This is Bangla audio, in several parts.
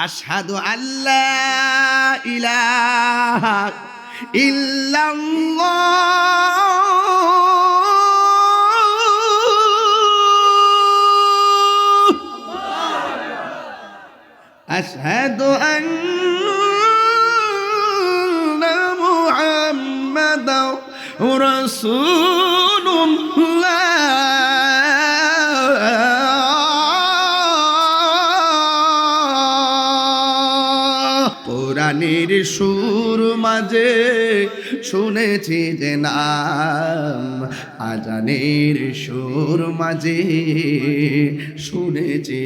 আশহাদু আল্লা ইলাহা ইল্লাল্লাহ আশহাদু আন্না মুহাম্মাদার রাসূলুল্লাহ কোরআনের সুর মাঝে শুনেছি যে নাম, আজানের সুর মাঝে শুনেছি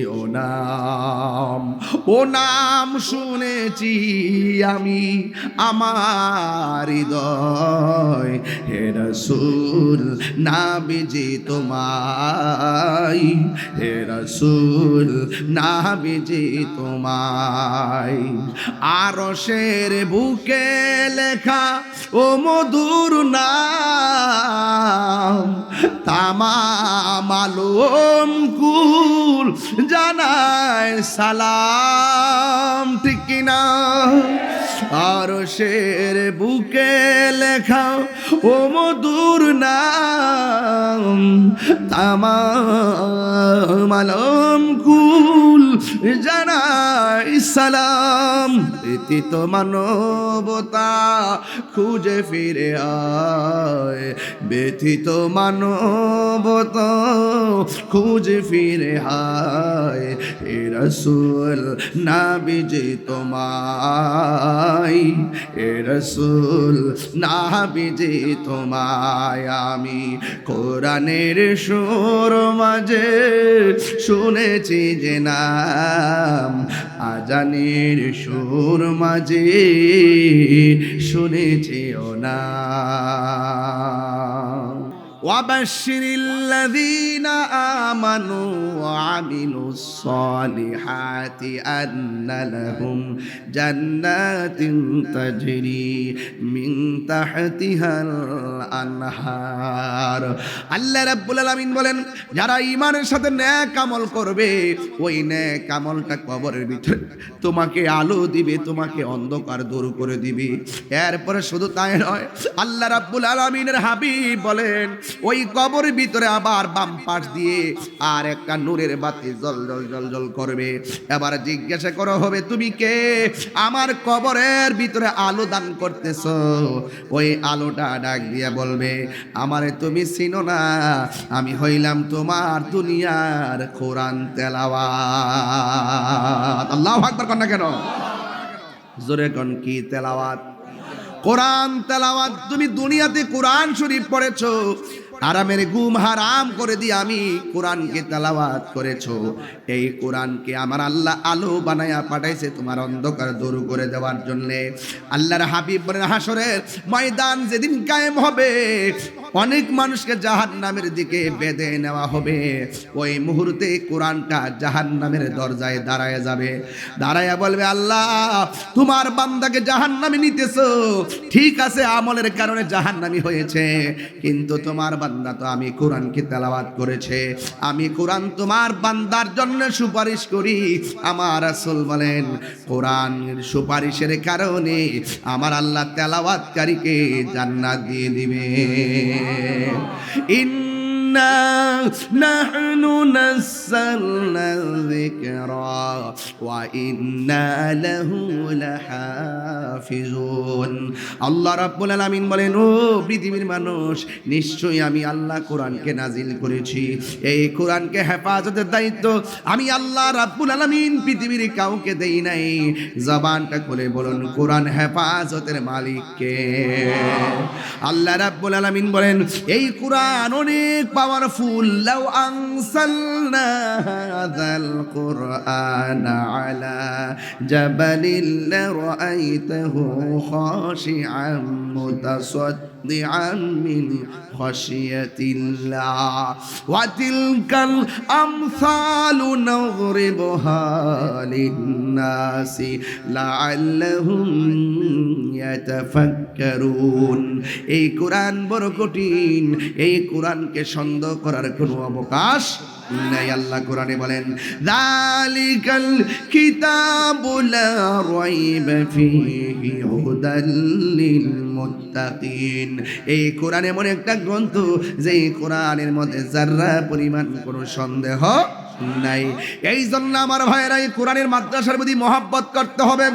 ও নাম শুনেছি আমি আমার হৃদয়। হে রাসূল নাবিজি তোমায়, হে রাসূল নাবিজি তোমায়। আরশের বুকে লেখা ও মধুর নাম, তামাম আলম কুল জানায় সালাম, ঠিক কিনা? আরশের বুকে লেখা ও মধুর নাম, তামাম আলম কুল জানায় সালাম। ব্যতীত মানবতা খুঁজে ফিরে আয়, ব্যতীত মানবতা খুঁজে ফিরে আয়। হে রাসূল নাবিজি তোমায়, হে রাসূল নাবিজি তোমায়। আমি কোরআনের সুর মাঝে শুনেছি যে নাম, আজানের সুর মাঝে শুনেছি ও নাম। وبشر الذين آمنوا وعملوا الصالحات أن لهم جنات تجري من تحتها الأنهار। আল্লাহ রাব্বুল আলামিন বলেন, যারা ঈমানের সাথে নেক আমল করবে, ওই নেক আমলটা কবরের ভিতরে তোমাকে আলো দিবে, তোমাকে অন্ধকার দূর করে দিবে। এরপরে শুধু তাই নয়, আল্লাহ রাব্বুল আলামিনের হাবিব বলেন, ওই কবরের ভিতরে আবার বাম পাশ দিয়ে আর একটা নূরের বাতি জল জল জল জল করবে। এবার জিজ্ঞাসা করা হবে, তুমি কে? আমার কবরের ভিতরে আলো দান করতেছ। ওই আলোটা ডাক দিয়ে বলবে, আমারে তুমি চিনো না, আমি হইলাম তোমার দুনিয়ার কোরআন তেলাওয়াত। আল্লাহু আকবার কন না কেন? জোরে কন, কি তেলাওয়াত? কোরআন তেলাওয়াত। তুমি দুনিয়াতে কোরআন শরীফ পড়েছো, আরামের ঘুম হারাম করে দিয়ে আমি কোরআনকে তেলাওয়াত করেছো। এই কোরআনকে আমার আল্লাহ আলো বানায়া পাঠাইছে তোমার অন্ধকার দূর করে দেওয়ার জন্যে। আল্লাহর হাবিব বলেন, হাসরের ময়দান যেদিন কায়েম হবে, অনেক মানুষকে জাহান্নামের দিকে বেঁধে নেওয়া হবে। ওই মুহূর্তে কোরআনটা জাহান্নামের দরজায় দাঁড়ায় যাবে, দাঁড়ায়া বলবে, আল্লাহ তোমার বান্দাকে জাহান্নামে নিতেছো, ঠিক আছে আমলের কারণে জাহান্নামী হয়েছে, কিন্তু তোমার বান্দা তো আমি কোরআনকে তেলাওয়াত করেছে, আমি কোরআন তোমার বান্দার জন্য সুপারিশ করি। আমার রাসূল বলেন, কোরআনের সুপারিশের কারণে আমার আল্লাহ তেলাওয়াতকারীকে জান্নাত দিয়ে দিবে। ইন্না নাহনু নাযালনা যিকরা ওয়া ইন্না লাহু লাহাফিজুন। আল্লাহ রাব্বুল আলামিন বলেন, ও পৃথিবীর মানুষ, নিশ্চয়ই আমি আল্লাহ কোরআনকে নাজিল করেছি। এই কোরআনকে হেফাজতের দায়িত্ব আমি আল্লাহ রাব্বুল আলামিন পৃথিবীর কাউকে দেই নাই। জবানটা খুলে বলুন, কোরআন হেফাজতের মালিক কে? আল্লাহ রাব্বুল আলামিন বলেন, এই কোরআন অনেক পাওয়ারফুল। লাউ আনসালনা হাযাল কুরআনা আলা জাবালিন লারাআইতাহু খাশিআম মুতাসাদ্দিআন মিন খাশিয়াতিল্লাহ ওয়া তিলকাল আমসালু নযরিবুহা লিন-নাসি লাআল্লাহুম ইয়াতাফাক্কারুন। এই কোরআন বড় কঠিন, এই কোরআনকে সন্দেহ করার কোনো অবকাশ নাই। আল্লাহ কোরআনে বলেন যালিকাল কিতাবু লা রাইবা ফীহি হুদাল লিল মুত্তাকিন। এই কোরআন এমন একটা গ্রন্থ যে কোরআনের মধ্যে যারা পরিমাণ কোনো সন্দেহ নাই। এই জন্য আমার ভাইয়েরা এই কোরআনের মাদ্রাসার প্রতি মহব্বত করতে হবে।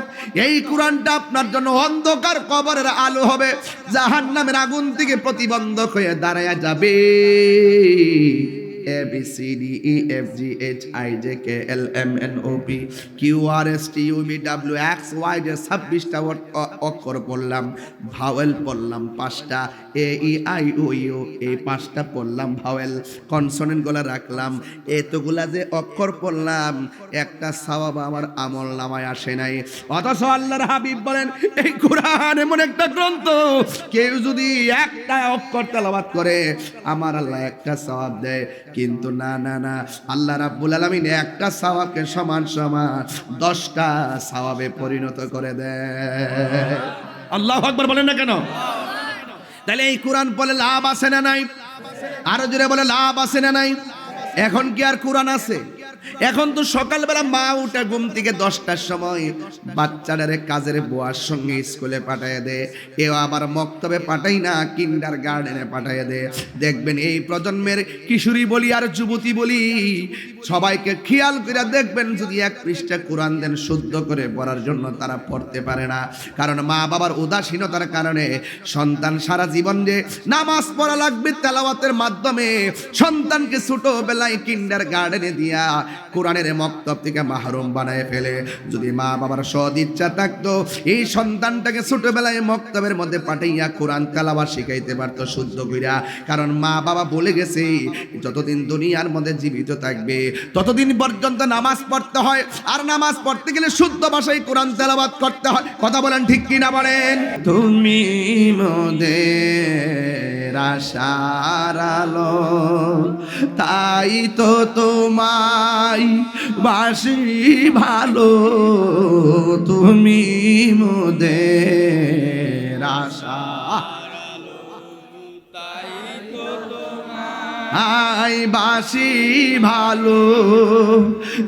এই কোরআনটা আপনার জন্য অন্ধকার কবরের আলো হবে, জাহান্নামের আগুন থেকে প্রতিবন্ধক হয়ে দাঁড়ায়া যাবে। A B C D E F G H I J K L M N O P Q R S T U V W X Y Z 26টা অক্ষর পড়লাম, ভাওয়েল পড়লাম 5টা, A E I O U এই 5টা পড়লাম ভাওয়েল, কনসোনেন্ট গুলা রাখলাম, এতগুলা যে অক্ষর পড়লাম একটা সওয়াব আমার আমল নামায় আসে নাই। অথচ আল্লাহর হাবিব বলেন এই কোরআন এমন একটা গ্রন্থ, কেউ যদি একটা অক্ষর তেলাওয়াত করে আমার আল্লাহ একটা সওয়াব দেয়। কিন্তু না না না, আল্লাহ রাব্বুল আলামিন একটা সওয়াবকে সমান সমান 10টা সওয়াবে পরিণত করে দেয়। আল্লাহু আকবার বলেন না কেন? তাহলে এই কোরআন পড়লে লাভ আছে না নাই? আরো জোরে বলে লাভ আছে না নাই? এখন কি আর কোরআন আছে? এখন তো সকালবেলা মা উঠে ঘুম থেকে 10টার সময় বাচ্চাটারে কাজের বুয়ার সঙ্গে স্কুলে পাঠায় দেয়, এও আবার মক্তবে পাঠাই না, কিন্ডার গার্ডেনে পাঠায় দেয়। দেখবেন এই প্রজন্মের কিশোরী বলি আর যুবতী বলি সবাইকে খেয়াল করে দেখবেন, যদি এক পৃষ্ঠা কোরআন দেন শুদ্ধ করে পড়ার জন্য তারা পড়তে পারে না। কারণ মা বাবার উদাসীনতার কারণে সন্তান সারা জীবন যে নামাজ পড়া লাগবে তেলাওয়াতের মাধ্যমে সন্তানকে ছোটবেলায় কিন্ডার গার্ডেনে দিয়া কোরআনের মক্তব থেকে মাহরুম বানায় ফেলে। যদি মা বাবার সদ ইচ্ছা থাকতো এই সন্তানটাকে ছোটবেলায় মক্তবের মধ্যে পাঠাইয়া কোরআন তেলাওয়াত শিখাইতে পারতো শুদ্ধ কইরা। কারণ মা বাবা বলে গেছে যতদিন দুনিয়ার মধ্যে জীবিত থাকবে ততদিন পর্যন্ত নামাজ পড়তে হয়, আর নামাজ পড়তে গেলে শুদ্ধ ভাষায় কোরআন তেলাওয়াত করতে হয়। কথা বলেন ঠিক কিনা বলেন? তুমি মোদের আশার আলো, তাই তো তোমায় বাসি ভালো, তুমি মোদের আশা আই বাসি ভালো,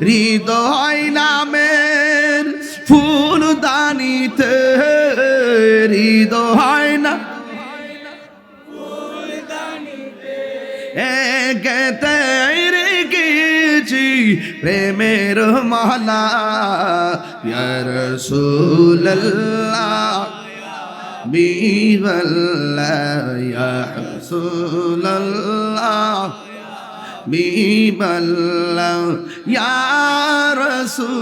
হৃদয় নামের ফুলদানিতে হৃদয় না একেতে রেখেছি প্রেমের মালা, ইয়া রাসূলুল্লাহ বিবাল্লাহ, ইয়া রাসূলুল্লাহ বিবাল্লাহ, ইয়া রাসূলুল্লাহ।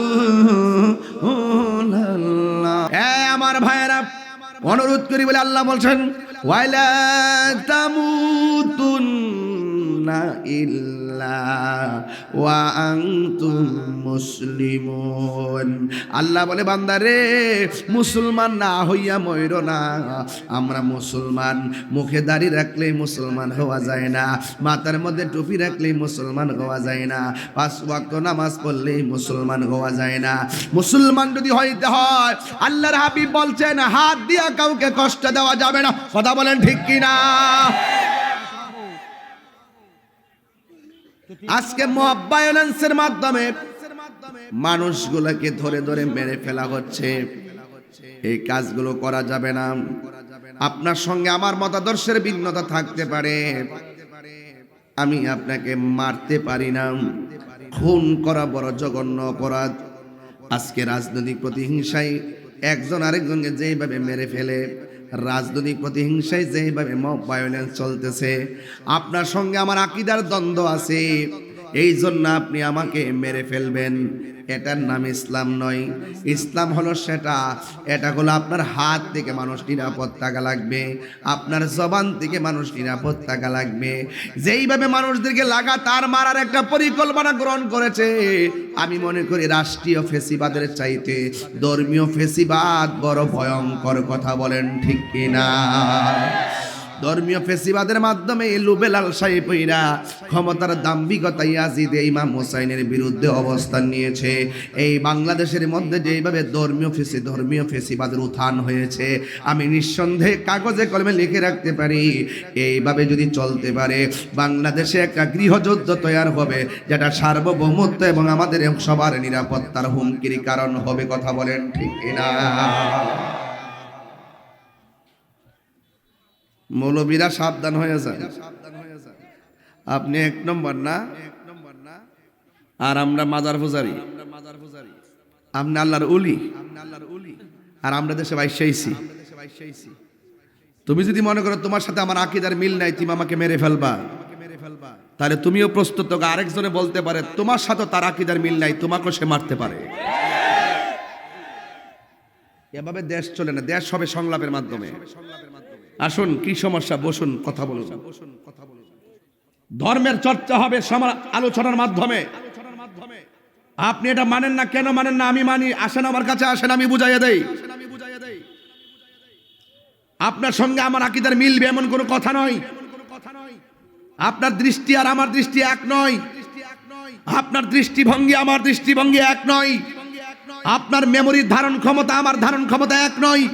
আমার ভাইয়েরা অনুরোধ করি বলে আল্লাহ বলছেন ওয়ালা তামুতুন্না ইল্লা ওয়া আনতুম মুসলিমুন। আল্লাহ বলে বান্দারে মুসলমান না হইয়া মইরো না। আমরা মুসলমান, মুখে দাড়ি রাখলে মুসলমান হওয়া যায় না, মাথার মধ্যে টুপি রাখলে মুসলমান হওয়া যায় না, 5 ওয়াক্ত নামাজ পড়লে মুসলমান হওয়া যায় না। মুসলমান যদি হইতে হয় আল্লাহর হাবিব বলছেন হাত দিয়া কাউকে কষ্ট দেওয়া যাবে না। কথা বলেন ঠিক কিনা? আজকে মব ভায়োলেন্সের মাধ্যমে মানুষগুলোকে ধরে ধরে মেরে ফেলা হচ্ছে। এই কাজগুলো করা যাবে না। আপনার সঙ্গে আমার মতাদর্শের ভিন্নতা থাকতে পারে, আমি আপনাকে মারতে পারি না। খুন করা বড় জঘন্য অপরাধ। আজকে রাজনৈতিক প্রতিহিংসায় একজন আরেকজনকে যেভাবে মেরে ফেলে, রাজনৈতিক প্রতিহিংসায় যেভাবে মব ভায়োলেন্স চলতেছে, আপনার সঙ্গে আমার আকীদার দ্বন্দ্ব আছে, এই জন্য আপনি আমাকে মেরে ফেলবেন, এটার নাম ইসলাম নয়। ইসলাম হলো সেটা, এটা হলো আপনার হাত থেকে মানুষ নিরাপদ থাকা লাগবে, আপনার জবান থেকে মানুষ নিরাপদ থাকা লাগবে। যেইভাবে মানুষদেরকে লাগাতার মারার একটা পরিকল্পনা গ্রহণ করেছে, আমি মনে করি রাষ্ট্রীয় ফেসিবাদের চাইতে ধর্মীয় ফেসিবাদ বড় ভয়ঙ্কর। কথা বলেন ঠিক কিনা? ধর্মীয় ফেসিবাদের মাধ্যমে লোভে লালসায় পইরা ক্ষমতার দাম্ভিকতা ইয়াজিদ ইমাম হোসাইনের বিরুদ্ধে অবস্থান নিয়েছে। এই বাংলাদেশের মধ্যে যেইভাবে ধর্মীয় ফেসিবাদের উত্থান হয়েছে, আমি নিঃসন্দেহে কাগজে কলমে লিখে রাখতে পারি, এইভাবে যদি চলতে পারে বাংলাদেশে একটা গৃহযুদ্ধ তৈরি হবে, যেটা সার্বভৌমত্ব এবং আমাদের সবার নিরাপত্তার হুমকির কারণ হবে। কথা বলেন ঠিক কিনা? মৌলবীরা সাবধান হয়ে যান, আপনি এক নম্বর না, আর আমরা মাজার পূজারি, আপনি আল্লাহর উলি, আর আমরা দেশে বাইশাইছি। তুমি যদি মনে করো তোমার সাথে আমার আকীদার মিল নাই, তুমি আমাকে মেরে ফেলবা, তাহলে তুমিও প্রস্তুত। আরেকজনে বলতে পারে তোমার সাথে তার আকীদার মিল নাই, তোমাকেও সে মারতে পারে। এভাবে দেশ চলে না, দেশ হবে সংলাপের মাধ্যমে। আসুন, কি সমস্যা, বসুন, কথা বলুন। ধর্মের চর্চা হবে আলোচনার মাধ্যমে। আপনি এটা মানেন না, কেন মানেন না? আমি মানি, আসেন আমার কাছে, আসেন, আমি বুঝাইয়া দেই। আপনার সঙ্গে আমার আকীদার মিলবে এমন কোনো কথা নয়। আপনার দৃষ্টি আর আমার দৃষ্টি এক নয়। আপনার দৃষ্টিভঙ্গি আমার দৃষ্টিভঙ্গি এক নয়। আপনার মেমোরির ধারণ ক্ষমতা আমার ধারণ ক্ষমতা এক নয়।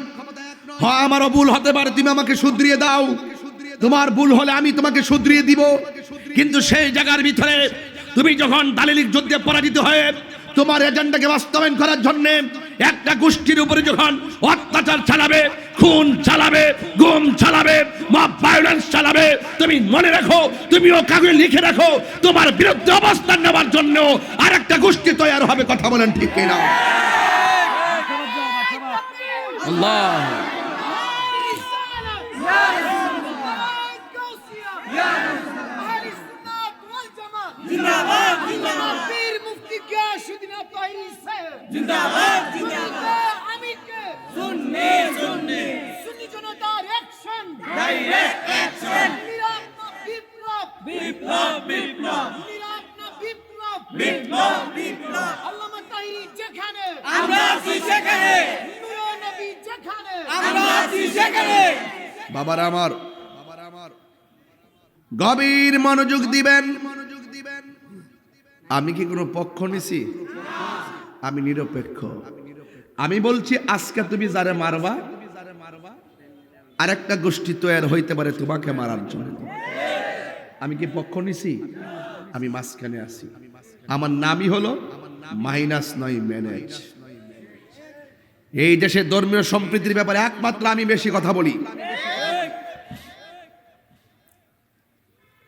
হ্যাঁ, আমারও ভুল হতে পারে, তুমি আমাকে শুধরিয়ে দাও। তোমার ভুল হলে আমি তোমাকে শুধরিয়ে দিব। কিন্তু সেই জায়গার ভিতরে তুমি যখন দালিলিক যুদ্ধে পরাজিত হয়ে তোমার এজেন্ডাকে বাস্তবায়ন করার জন্য একটা গোষ্ঠীর উপরে যখন অত্যাচার চালাবে, খুন চালাবে, গুম চালাবে, মব ভায়োলেন্স চালাবে, তুমি মনে রাখো, তুমিও কাগজে লিখে রাখো, তোমার বিরুদ্ধে অবস্থান নেওয়ার জন্য আরেকটা গোষ্ঠী তৈরি হবে। কথা বলেন ঠিক কিনা? আল্লাহ जिंदाबाद जिंदाबाद पीर मुफ्ती गियासुद्दीन ताहिरी साहब जिंदाबाद जिंदाबाद अमीर के सुन्नी सुन्नी सुन्नी जनतार एक्शन डायरेक्ट एक्शन निरापना विप्लव विप्लव विप्लव निरापना विप्लव विप्लव विप्लव আল্লামা তাহিরি যেখানে আমরা আছি সেখানে, নূর নবী যেখানে আমরা আছি সেখানে। বাবারা আমার গভীর মনোযোগ দিবেন। আমি কি কোনো পক্ষ নিছি? আমি নিরপেক্ষ। আমি বলছি, আজকে তুমি যারে মারবা, আরেকটা গোষ্ঠী তৈরি হইতে পারে তোমাকে মারার জন্য। আমি কি পক্ষ নিছি? আমি মাঝখানে আছি। আমার নামই হলো -9 ম্যানেজ। এই দেশে ধর্মীয় সম্প্রীতির ব্যাপারে একমাত্র আমি বেশি কথা বলি।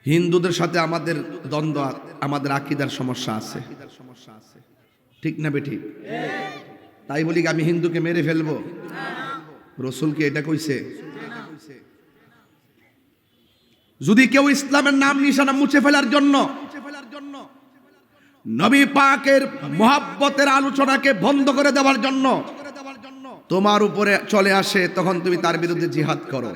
হিন্দুদের সাথে আমাদের দ্বন্দ্ব, আমাদের আকীদার সমস্যা আছে, ঠিক না বেঠিক? তাই বলি আমি হিন্দুকে মেরে ফেলবো? রাসূল কি এটা কইছে? যদি কেউ ইসলামের নাম নিশানা মুছে ফেলার জন্য, নবী পাকের মুহাব্বতের আলোচনাকে বন্ধ করে দেওয়ার জন্য তোমার উপরে চলে আসে, তখন তুমি তার বিরুদ্ধে জিহাদ করো।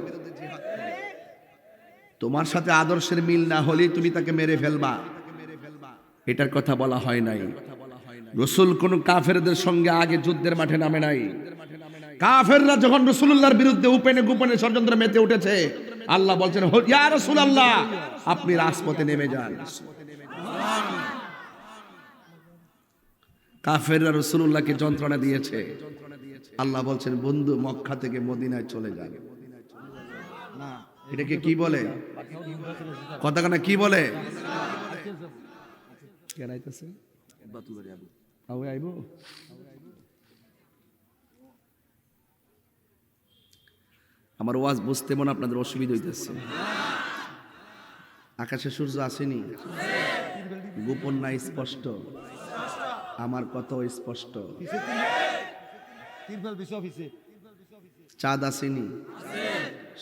তোমার সাথে আদর্শের মিল না হলে তুমি তাকে মেরে ফেলবা, এটার কথা বলা হয় নাই। রাসূল কোন কাফেরদের সঙ্গে আগে যুদ্ধের মাঠে নামে নাই। কাফেররা যখন রাসূলুল্লাহর বিরুদ্ধে উপেনে গোপনে ষড়যন্ত্র মেতে উঠেছে, আল্লাহ বলছেন, ইয়া রাসূলুল্লাহ, আপনি রাজপথে নেমে যান। কাফেররা রাসূলুল্লাহকে যন্ত্রণা দিয়েছে, আল্লাহ বলছেন, বন্ধু মক্কা থেকে মদিনায় চলে যান। এটাকে কি বলে? কথাখানা কি বলে? আমার ওয়াজ বুঝতে মনে আপনাদের অসুবিধা হইতেছে। আকাশে সূর্য আসেনি, গোপন না স্পষ্ট? আমার কত স্পষ্ট। চাঁদ আসেনি,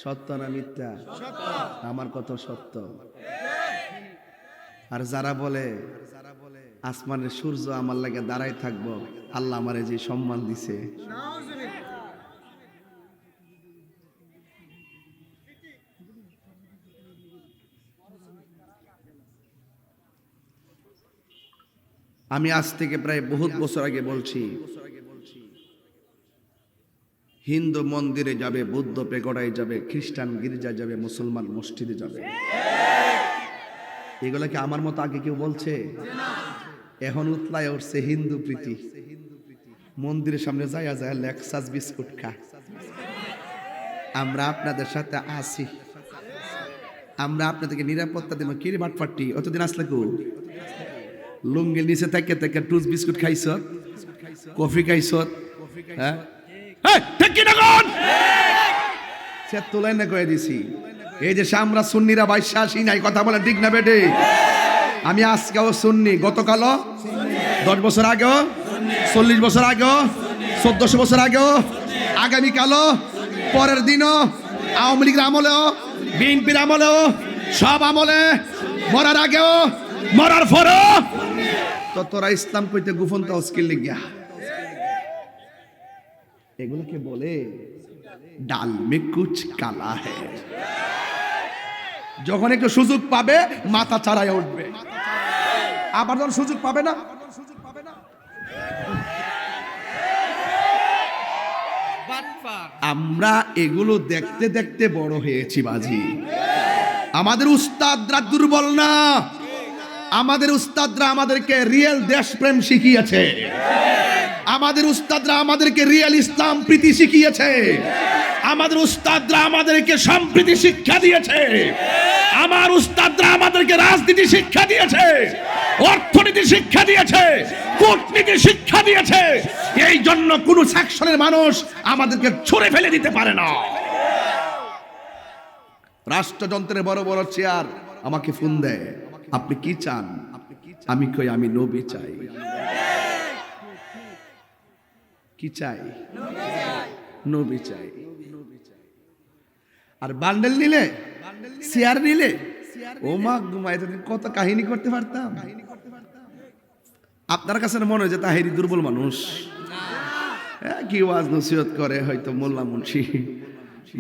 সত্য না মিথ্যা? আমার কত সত্য। আর যারা বলে আসমানের সূর্য আমার লাগে দাঁড়াই থাকবো, আল্লাহ আমারে যে সম্মান দিছে, আমি আজ থেকে প্রায় বহুত বছর আগে বলছি, হিন্দু মন্দিরে যাবে, বৌদ্ধ পেগোডায় যাবে, খ্রিস্টান গির্জা যাবে, মুসলমান মসজিদে যাবে। এগুলা কি আমার মতো আগে কেউ বলছে? এখন উতলায় উঠছে হিন্দু প্রীতি। মন্দিরের সামনে যায় যায় লেক্সাস বিস্কুট খা, আমরা আপনাদের সাথে আসি, আমরা আপনাদেরকে নিরাপত্তা দেব। কি রে বাটপাটি, অতদিন আসলে কো লুঙ্গির নিচে থেকে থেকে টুস বিস্কুট খাইছ, কফি খাইছ, হ্যাঁ সে তোলাই না কয়ে দিছি। এই যে আমরা সুন্নিরা বাইশা আসি নাই, কথা বলেন ঠিক না বেটে? আমি আজকেও সুন্নি, গতকালও 10 বছর আগেও, 40 বছর আগেও, 1400 বছর আগেও, আগামীকালও, পরের দিনও, আওয়ামী লীগের আমলেও, বিএনপির আমলেও, সব আমলে, মরার আগেও, মরার পরেও। তো তোরা ইসলাম কইতে গুফন তো স্কিল লিগিয়া এগুলোকে বলে ডাল মে কুছ কালা হ্যায়। যখন একটু সুযোগ পাবে মাথা চাড়ায় উঠবে, আবার যখন সুযোগ পাবে না, আমরা এগুলো দেখতে দেখতে বড় হয়েছি বাজি। আমাদের উস্তাদরা দুর্বল না, আমাদের উস্তাদরা আমাদেরকে রিয়েল দেশপ্রেম শিখিয়েছে, আমাদের উস্তাদরা আমাদেরকে রিয়েল ইসলাম প্রীতি শিখিয়েছে, আমাদের উস্তাদরা আমাদেরকে সম্প্রীতি শিক্ষা দিয়েছে, আমার উস্তাদরা আমাদেরকে রাজনীতি শিক্ষা দিয়েছে, অর্থনীতি শিক্ষা দিয়েছে, কূটনীতি শিক্ষা দিয়েছে। এই জন্য কোন সেকশনের মানুষ আমাদেরকে ছুঁড়ে ফেলে দিতে পারে না। রাষ্ট্রযন্ত্রের বড় বড় চেয়ার আমাকে ফোন দেয়, আপনি কি চান? আমি কই আমি নবী চাই। কি চাই? নবী চাই। আর বান্ডেল নিলে, চেয়ার নিলে, ও মা গুমা, এতদিন কত কাহিনী করতে পারতাম। আপনার কাছে মনে হয় যে তাহিরি দুর্বল মানুষ, কি ওয়াজ নসিহত করে হয়তো মোল্লা মুন্সি,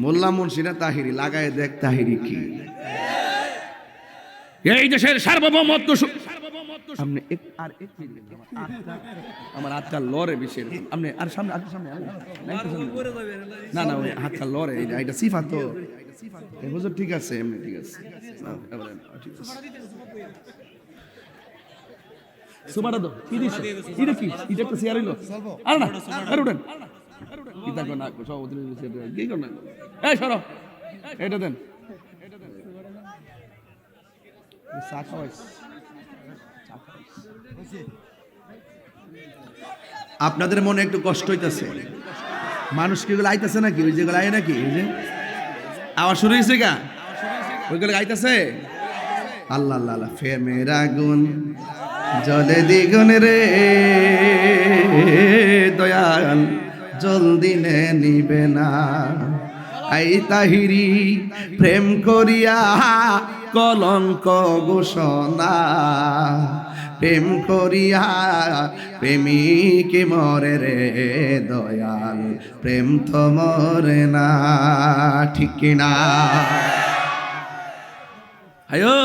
মোল্লা মুন্সি না তাহিরি, লাগায় দেখ তাহিরি কি। এই দেশের সার্বভৌমত্ব আপনি আমার হাতটা লড়ে বেশি, আপনি আর সামনে না না ওই হাতটা লড়ে, এটা সিফা তো হুজুর, ঠিক আছে এমনি ঠিক আছে। সুমাটা দাও, কি দিছ? এটা কি? এটা একটা শেয়ার হইলো। আর না আর উঠেন, কি থাকো না সব কি কর না, এই সরো, এটা দেন। আপনাদের মনে একটু কষ্ট হইতেছে, মানুষ কি গুলো আইতেছে নাকি? ওই যেগুলো আয় নাকি, ওই যে আওয়াজ শুরু হয়েছে গা, ওইগুলো আইতেছে। আল্লাহ আল্লাহ আল্লাহ, ফেমের আগুন জলে দ্বিগুণ রে দয়াল, জলদি নিবে না। আই তাহিরি প্রেম করিয়া কলঙ্ক ঘোষণা, প্রেম করিয়া প্রেমিক মরে রে দয়াল, প্রেম তো মরে না, ঠিক কিনা? আয়ো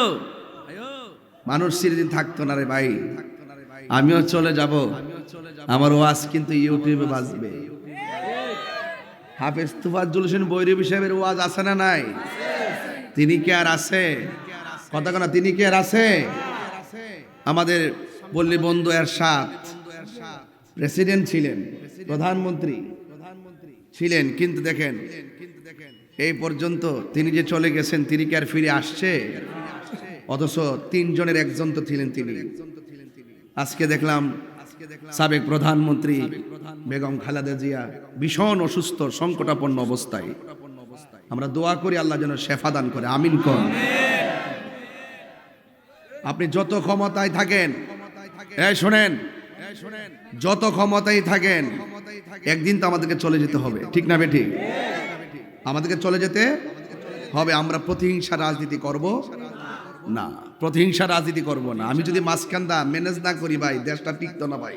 মানুষ চিরদিন থাকতো না রে ভাই, আমিও চলে যাব, আমার ওয়াজ কিন্তু ইউটিউবে বাজবে। হাফেজ তুফাজ্জল হোসেন বৈরবী সাহেবের ওয়াজ আছে না নাই? তিনি কি আর আছে? কথা না, তিনি কি আর আছে? আমাদের বললি বন্ধু এরশাদ প্রেসিডেন্ট ছিলেন, প্রধানমন্ত্রী ছিলেন, কিন্তু দেখেন এই পর্যন্ত তিনি যে চলে গেছেন, তিনি কি আর ফিরে আসছে? অথচ 3 জনের একজন তো ছিলেন তিনি। আজকে দেখলাম সাবেক প্রধানমন্ত্রী বেগম খালেদা জিয়া ভীষণ অসুস্থ, সংকটাপন্ন অবস্থায়। আমরা দোয়া করি আল্লাহ যেন শেফা দান করে, আমিন কর। আপনি যত ক্ষমতায় থাকেন, এই শোনেন, যত ক্ষমতায় থাকেন, একদিন তো আমাদেরকে চলে যেতে হবে, ঠিক না বেঠিক? আমাদেরকে চলে যেতে হবে। আমরা প্রতিহিংসা রাজনীতি করব না, প্রতিহিংসা রাজনীতি করব না। আমি যদি মাঝখানটা ম্যানেজ না করি ভাই, দেশটা টিকতো না ভাই।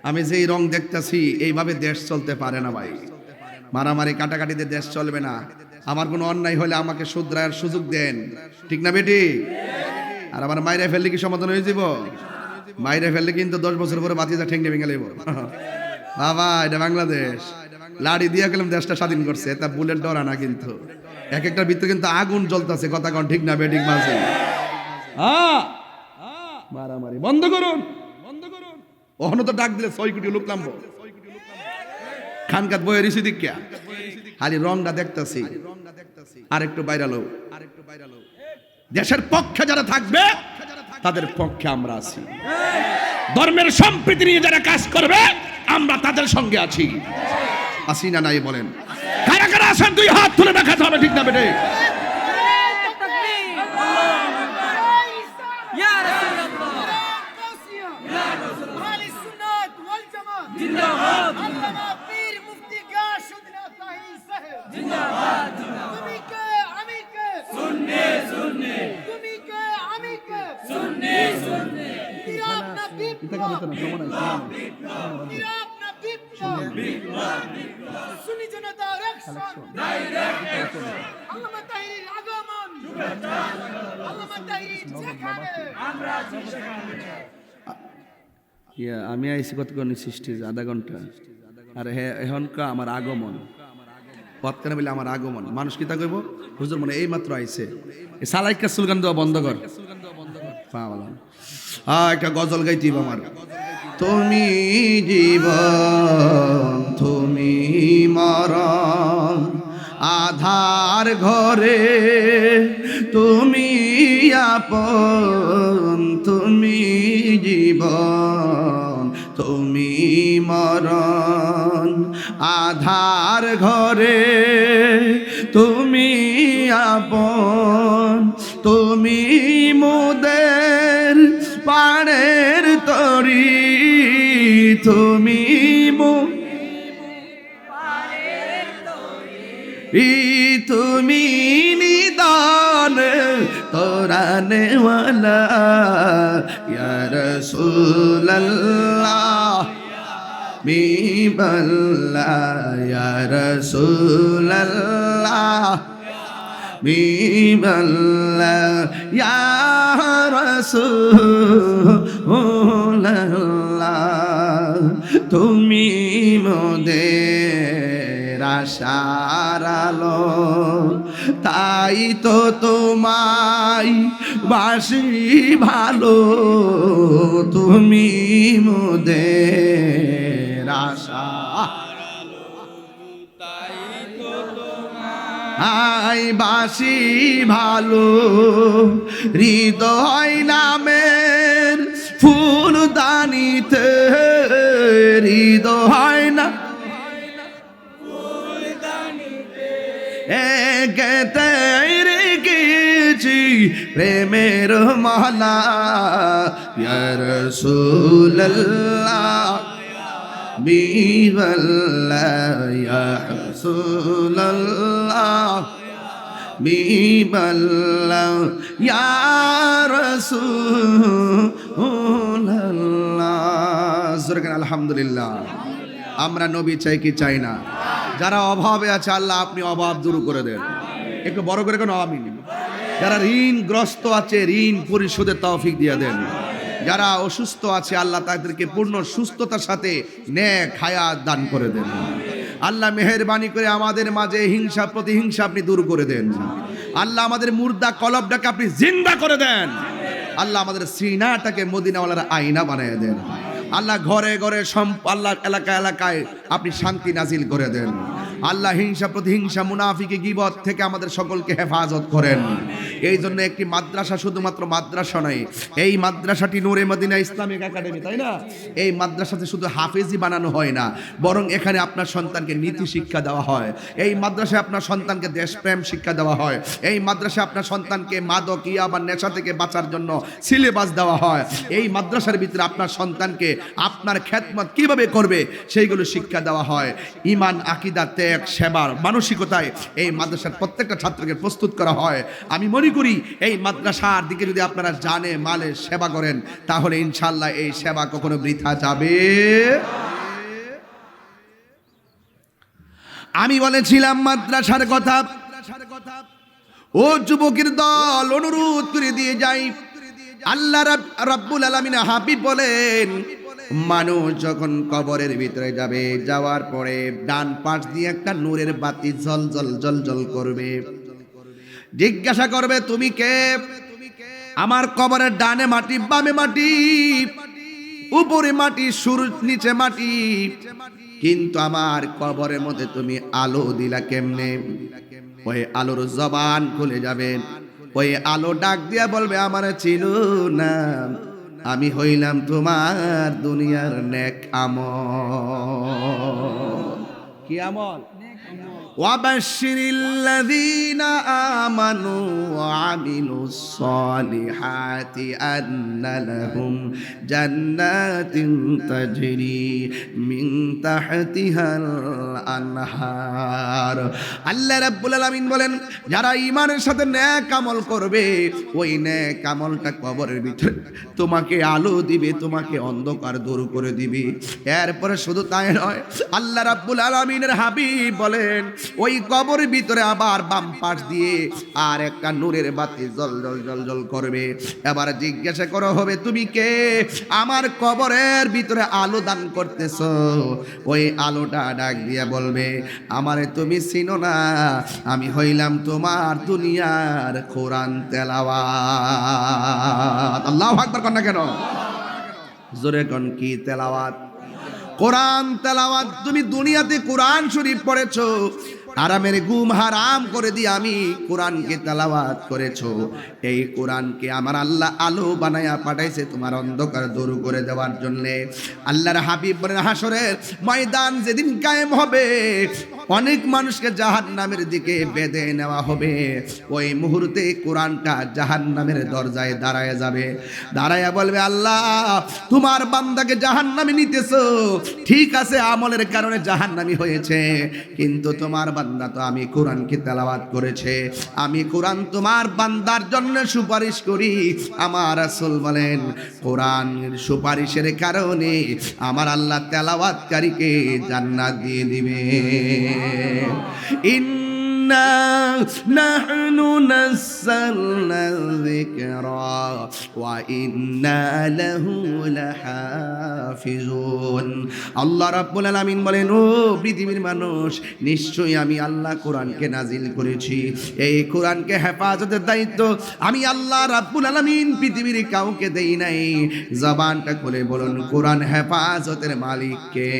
আমি যেই রং দেখতেছি এইভাবে দেশ চলতে পারে না ভাই। মারামারি কাটাকাটিতে দেশ চলবে না। আমার কোনো অন্যায় হলে আমাকে শুধরার সুযোগ দেন, ঠিক না বেটি? আর আমার মাইরে ফেললে কি সমাধান হয়ে যাব? মাইরে ফেললে কিন্তু 10 বছর পরে বাতিজা ঠেঙ্গে ভেঙে লেব। বাবা, এটা বাংলাদেশ, লাড়ি দিয়ে গেলাম দেশটা স্বাধীন করছে, তা বুলেট ডরা না কিন্তু এক একটার ভিতরে কিন্তু আগুন জ্বলতেছে, কথা কোন ঠিক না বেঠিক মাঝে। মারামারি বন্ধ করুন, ওখানে তো ডাক দিলে 6 কোটি লোক নামবো, খানকাত বয়ে ঋষি দীক্ষা খালি রংটা দেখতেছি, আর একটু বাইরালো। দেশের পক্ষে যারা থাকবে তাদের পক্ষে আমরা আছি, ধর্মের সম্প্রীতি নিয়ে যারা কাজ করবে আমরা তাদের সঙ্গে আছি, আছি না নাই বলেন? কারা কারা আছেন 2 হাত তুলে দেখাতে হবে, ঠিক না বেটে? আমি আইসি কতক্ষণ সৃষ্টি 1/2 ঘন্টা, আর এখনকার আমার আগমন পথখানে বলে আমার আগমন, মানুষ কি তা কইব? হুজুর মনে এই মাত্র আইছে, সালাইকা সুলগান দেওয়া বন্ধ কর। একটা গজল গাইতি আমার, তুমি জীবন তুমি মরণ আধার ঘরে, তুমি আপন তুমি জীবন তুমি মরণ আধার ঘরে, তুমি আপন তুমি মোদের পাড়ের তরি, তুমি তুমি নিদান তোরানে ওয়ালা ইয়া রাসূলুল্লাহ বিবাল্লা ইয়া রাসূলুল্লাহ বিবাল্লা ইয়া রাসূলুল্লাহ, তুমি মোদের আশার আলো, তাই তো তোমায় বাসি ভালো, তুমি মোদের আশা আই বাসি ভালো, হৃদয় নামের ফুলদানিতে, হৃদয় না একেতে রেখেছি প্রেমের মালা, ইয়া রাসূলুল্লাহ বিবাল্লাহ ইয়া রাসূলুল্লাহ বিবাল্লাহ ইয়া রাসূলুল্লাহ। আলহামদুলিল্লাহ। আমরা নবী চাই কি চাই না? যারা অভাবে আছে আল্লাহ আপনি অভাব দূর করে দেন, একটু বড় করে কোনো আমিন। যারা ঋণগ্রস্ত আছে ঋণ পরিশোধের তৌফিক দিয়ে দেন, যারা অসুস্থ আছে আল্লাহ তাদেরকে পূর্ণ সুস্থতার সাথে নেক হায়াত দান করে দেন। আল্লাহ মেহেরবানি করে আমাদের মাঝে হিংসা প্রতিহিংসা আপনি দূর করে দেন। আল্লাহ আমাদের মুর্দা কলবটাকে আপনি জিন্দা করে দেন। আল্লাহ আমাদের সিনাটাকে মদিনাওয়ালার আয়না বানিয়ে দেন। আল্লাহ ঘরে ঘরে আল্লাহ এলাকায় এলাকায় আপনি শান্তি নাজিল করে দেন। আল্লাহ হিংসা প্রতিহিংসা মুনাফিকি গীবত থেকে আমাদের সকলকে হেফাজত করেন। এই জন্য একটি মাদ্রাসা শুধুমাত্র মাদ্রাসা নয়, এই মাদ্রাসাটি নূরে মদিনা ইসলামিক একাডেমি, তাই না? এই মাদ্রাসাতে শুধু হাফেজি বানানো হয় না, বরং এখানে আপনার সন্তানকে নীতি শিক্ষা দেওয়া হয়। এই মাদ্রাসায় আপনার সন্তানকে দেশপ্রেম শিক্ষা দেওয়া হয়। এই মাদ্রাসায় আপনার সন্তানকে মাদক ইয়া বা নেশা থেকে বাঁচার জন্য সিলেবাস দেওয়া হয়। এই মাদ্রাসার ভিতরে আপনার সন্তানকে আপনার খেদমত কিভাবে করবে সেইগুলো শিক্ষা দেওয়া হয়। ঈমান, আকীদা, ত্যাগ, সেবার মানসিকতায় এই মাদ্রাসার প্রত্যেকটা ছাত্রকে প্রস্তুত করা হয়। আমি মনে করি এই মাদ্রাসার দিকে যদি আপনারা জানে মালে সেবা করেন তাহলে ইনশাআল্লাহ এই সেবা কখনো বৃথা যাবে। আমি বলেছিলাম মাদ্রাসার কথা, ও যুবকের দল অনুরোধ করে দিয়ে যাই, আল্লাহ রাব্বুল আলামিন হাবিব বলেন মানুষ যখন কবরের ভিতরে যাবে, যাওয়ার পরে ডান পাশ দিয়ে একটা নূরের বাতি জল জল জল জল করবে। জিজ্ঞাসা করবে, তুমি কে? আমার কবরের ডানে মাটি, বামে মাটি, উপরে মাটি, সূর্য নিচে মাটি, কিন্তু আমার কবরের মধ্যে তুমি আলো দিলা কেমনে? ওই আলোর জবান খুলে যাবে। ওই আলো ডাক দিয়া বলবে, আমার চিনো না, আমি হইলাম তোমার দুনিয়ার নেক আমল। কি আমল? وبشر الذين آمنوا وعملوا الصالحات أن لهم جنات تجري من تحتها الأنهار। আল্লাহ রাব্বুল আলামিন বলেন, যারা ঈমানের সাথে নেক আমল করবে, ওই নেক আমলটা কবরের ভিতরে তোমাকে আলো দিবে, তোমাকে অন্ধকার দূর করে দিবে। এরপরে শুধু তাই নয়, আল্লাহ রাব্বুল আলামিনের হাবিব বলেন, ওই কবরের ভিতরে আবার বাম পাশ দিয়ে আর একটা নূরের বাতি জল জল জল জল করবে। এবার জিজ্ঞাসা করা হবে, তুমি কে? আমার কবরের ভিতরে আলো দান করতেছো। ওই আলোটা ডাক দিয়া বলবে, আমারে তুমি চিনো না, আমি হইলাম তোমার দুনিয়ার কোরআন তেলাওয়াত। আল্লাহু আকবার কন না কেন? জোরে কন, কি তেলাওয়াত? কোরআন তেলাওয়াত। তুমি দুনিয়াতে কোরআন শরীফ পড়েছো, আরামের ঘুম হারাম করে দিয়ে আমি কোরআনকে তেলাওয়াত করেছো। এই কোরআনকে আমার আল্লাহ আলো বানায়া পাঠাইছে তোমার অন্ধকার দূর করে দেওয়ার জন্য। আল্লাহর হাবিব বলেন, হাসরের ময়দান যেদিন কায়েম হবে, অনেক মানুষকে জাহান্নামের দিকে বেঁধে নেওয়া হবে। ওই মুহূর্তে কোরআনটা জাহান্নামের দরজায় দাঁড়ায় যাবে। দাঁড়ায়া বলবে, আল্লাহ তোমার বান্দাকে জাহান্নামে নিতেছো, ঠিক আছে আমলের কারণে জাহান্নামী হয়েছে, কিন্তু তোমার বান্দা তো আমি কোরআনকে তেলাওয়াত করেছে, আমি কোরআন তোমার বান্দার জন্য সুপারিশ করি। আমার রাসূল বলেন, কোরআনের সুপারিশের কারণে আমার আল্লাহ তেলাওয়াতকারীকে জান্নাত দিয়ে দিবে। ইন্না নাহনু নাযালনা যিকরা ওয়া ইন্না লাহু লাহাফিজুন। আল্লাহ রাব্বুল আলামিন বলেন, ও পৃথিবীর মানুষ, নিশ্চয়ই আমি আল্লাহ কোরআনকে নাজিল করেছি। এই কোরআনকে হেফাজতের দায়িত্ব আমি আল্লাহ রাব্বুল আলামিন পৃথিবীর কাউকে দেই নাই। জবানটা খুলে বলুন, কোরআন হেফাজতের মালিক কে?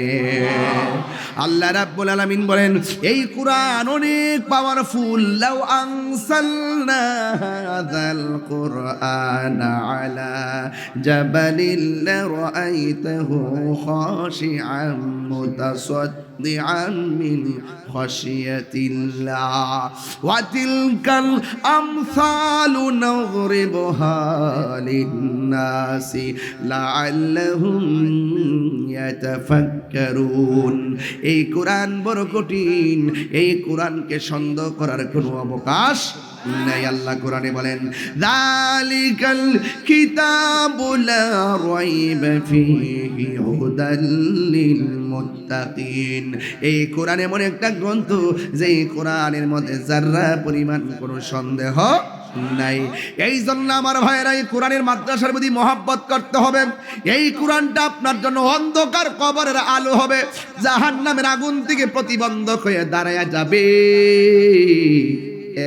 আল্লাহ রাব্বুল আলামিন বলেন, এই কোরআন অনেক পাওয়ারফুল। লাউ আনসালনা হাযাল কুরআনা আলা জাবালিন লারাআইতাহু খাশিআম মুতাসাদ্দিআন মিন খাশিয়াতিল্লাহ ওয়া তিলকাল আমসালু নযরিবুহা লিন-নাসি লাআল্লাহুম ইয়াতাফাক্কারুন। এই কোরআন বড় কঠিন, এই কোরআনকে সন্দেহ করার কোনো অবকাশ নাই। আল্লাহ কোরআনে বলেন, যালিকাল কিতাবু লা রাইবা ফীহি হুদাল লিল মুত্তাকিন। এই কোরআন এমন একটা গ্রন্থ, যে কোরআনের মধ্যে যারা পরিমাণ কোনো সন্দেহ নাই। এই জন্য আমার ভাইয়েরা, এই কোরআনের মাদ্রাসার প্রতি মহব্বত করতে হবে। এই কোরআনটা আপনার জন্য অন্ধকার কবরের আলো হবে, জাহান্নামের আগুন থেকে প্রতিবন্ধক হয়ে দাঁড়ায়া যাবে।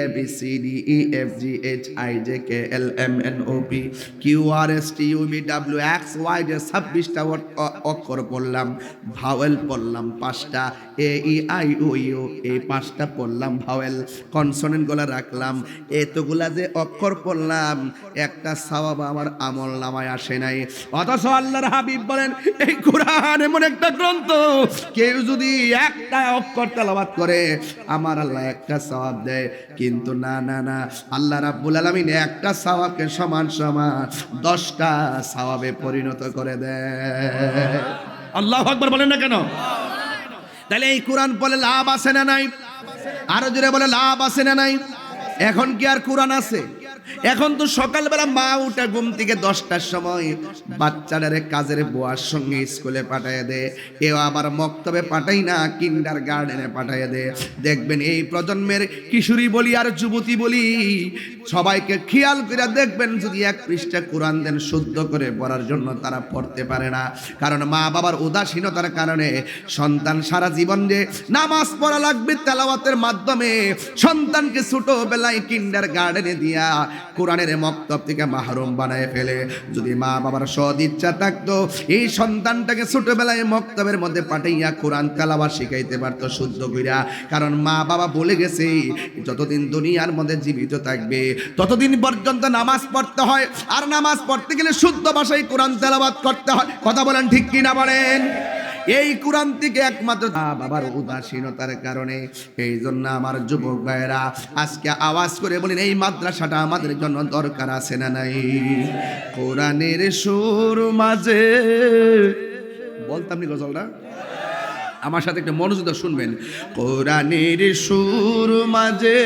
ABCDEFG HIJKLMNOP QRSTUVWXYZ 26টা অক্ষর পড়লাম, ভাওয়েল পড়লাম 5টা, AEIOU এই 5টা পড়লাম ভাওয়েল, কনসোনেন্ট গুলা রাখলাম। এতগুলা যে অক্ষর পড়লাম, একটা সওয়াব আমার আমল নামায় আসে নাই। অথচ আল্লাহর হাবিব বলেন, এই কোরআন এমন একটা গ্রন্থ, কেউ যদি একটা অক্ষর তেলাওয়াত করে আমার আল্লাহ একটা সওয়াব দেয়। কিন্তু না না না, আল্লাহ রাব্বুল আলামিন একটা সওয়াবকে সমান সমান 10টা সওয়াবে পরিণত করে দেয়। আল্লাহু আকবার বলেন না কেন? তাহলে এই কোরআন পড়লে লাভ আছে না নাই? আরো জোরে বলে, লাভ আছে না নাই? এখন কি আর কোরআন আছে? এখন তো সকালবেলা মা উঠে ঘুম থেকে 10টার সময় বাচ্চাটারে কাজের বুয়ার সঙ্গে স্কুলে পাঠায় দেয়, এও আবার মক্তবে পাঠাই না, কিন্ডার গার্ডেনে পাঠায় দেয়। দেখবেন এই প্রজন্মের কিশোরী বলি আর যুবতী বলি সবাইকে খেয়াল করে দেখবেন, যদি 1 পৃষ্ঠা কোরআন দেন শুদ্ধ করে পড়ার জন্য তারা পড়তে পারে না। কারণ মা বাবার উদাসীনতার কারণে সন্তান সারা জীবন যে নামাজ পড়া লাগবে তেলাওয়াতের মাধ্যমে সন্তানকে ছোটবেলায় কিন্ডার গার্ডেনে দিয়া কোরআনের মক্তব থেকে মাহরুম বানায় ফেলে। যদি মা বাবার সদ ইচ্ছা থাকতো এই সন্তানটাকে ছোটবেলায় মক্তবের মধ্যে পাঠাইয়া কোরআন তেলাওয়াত শিখাইতে পারতো শুদ্ধ কইরা। কারণ মা বাবা বলে গেছে যতদিন দুনিয়ার মধ্যে জীবিত থাকবে ততদিন পর্যন্ত নামাজ পড়তে হয়, আর নামাজ পড়তে গেলে শুদ্ধ ভাষায় কোরআন তেলাওয়াত করতে হয়। কথা বলেন ঠিক কি না বলেন? এই কোরআন থেকে একমাত্র বাবার উদাসীনতার কারণে। এই জন্য আমার যুবক ভাইয়েরা আজকে আওয়াজ করে বলেন, এই মাদ্রাসাটা আমাদের জন্য দরকার আছে না নাই? কোরআনের সুর মাঝে বলতাম নি গজলটা, আমার সাথে একটা মনোযোগ দিয়ে শুনবেন। কোরআনের সুর মাঝে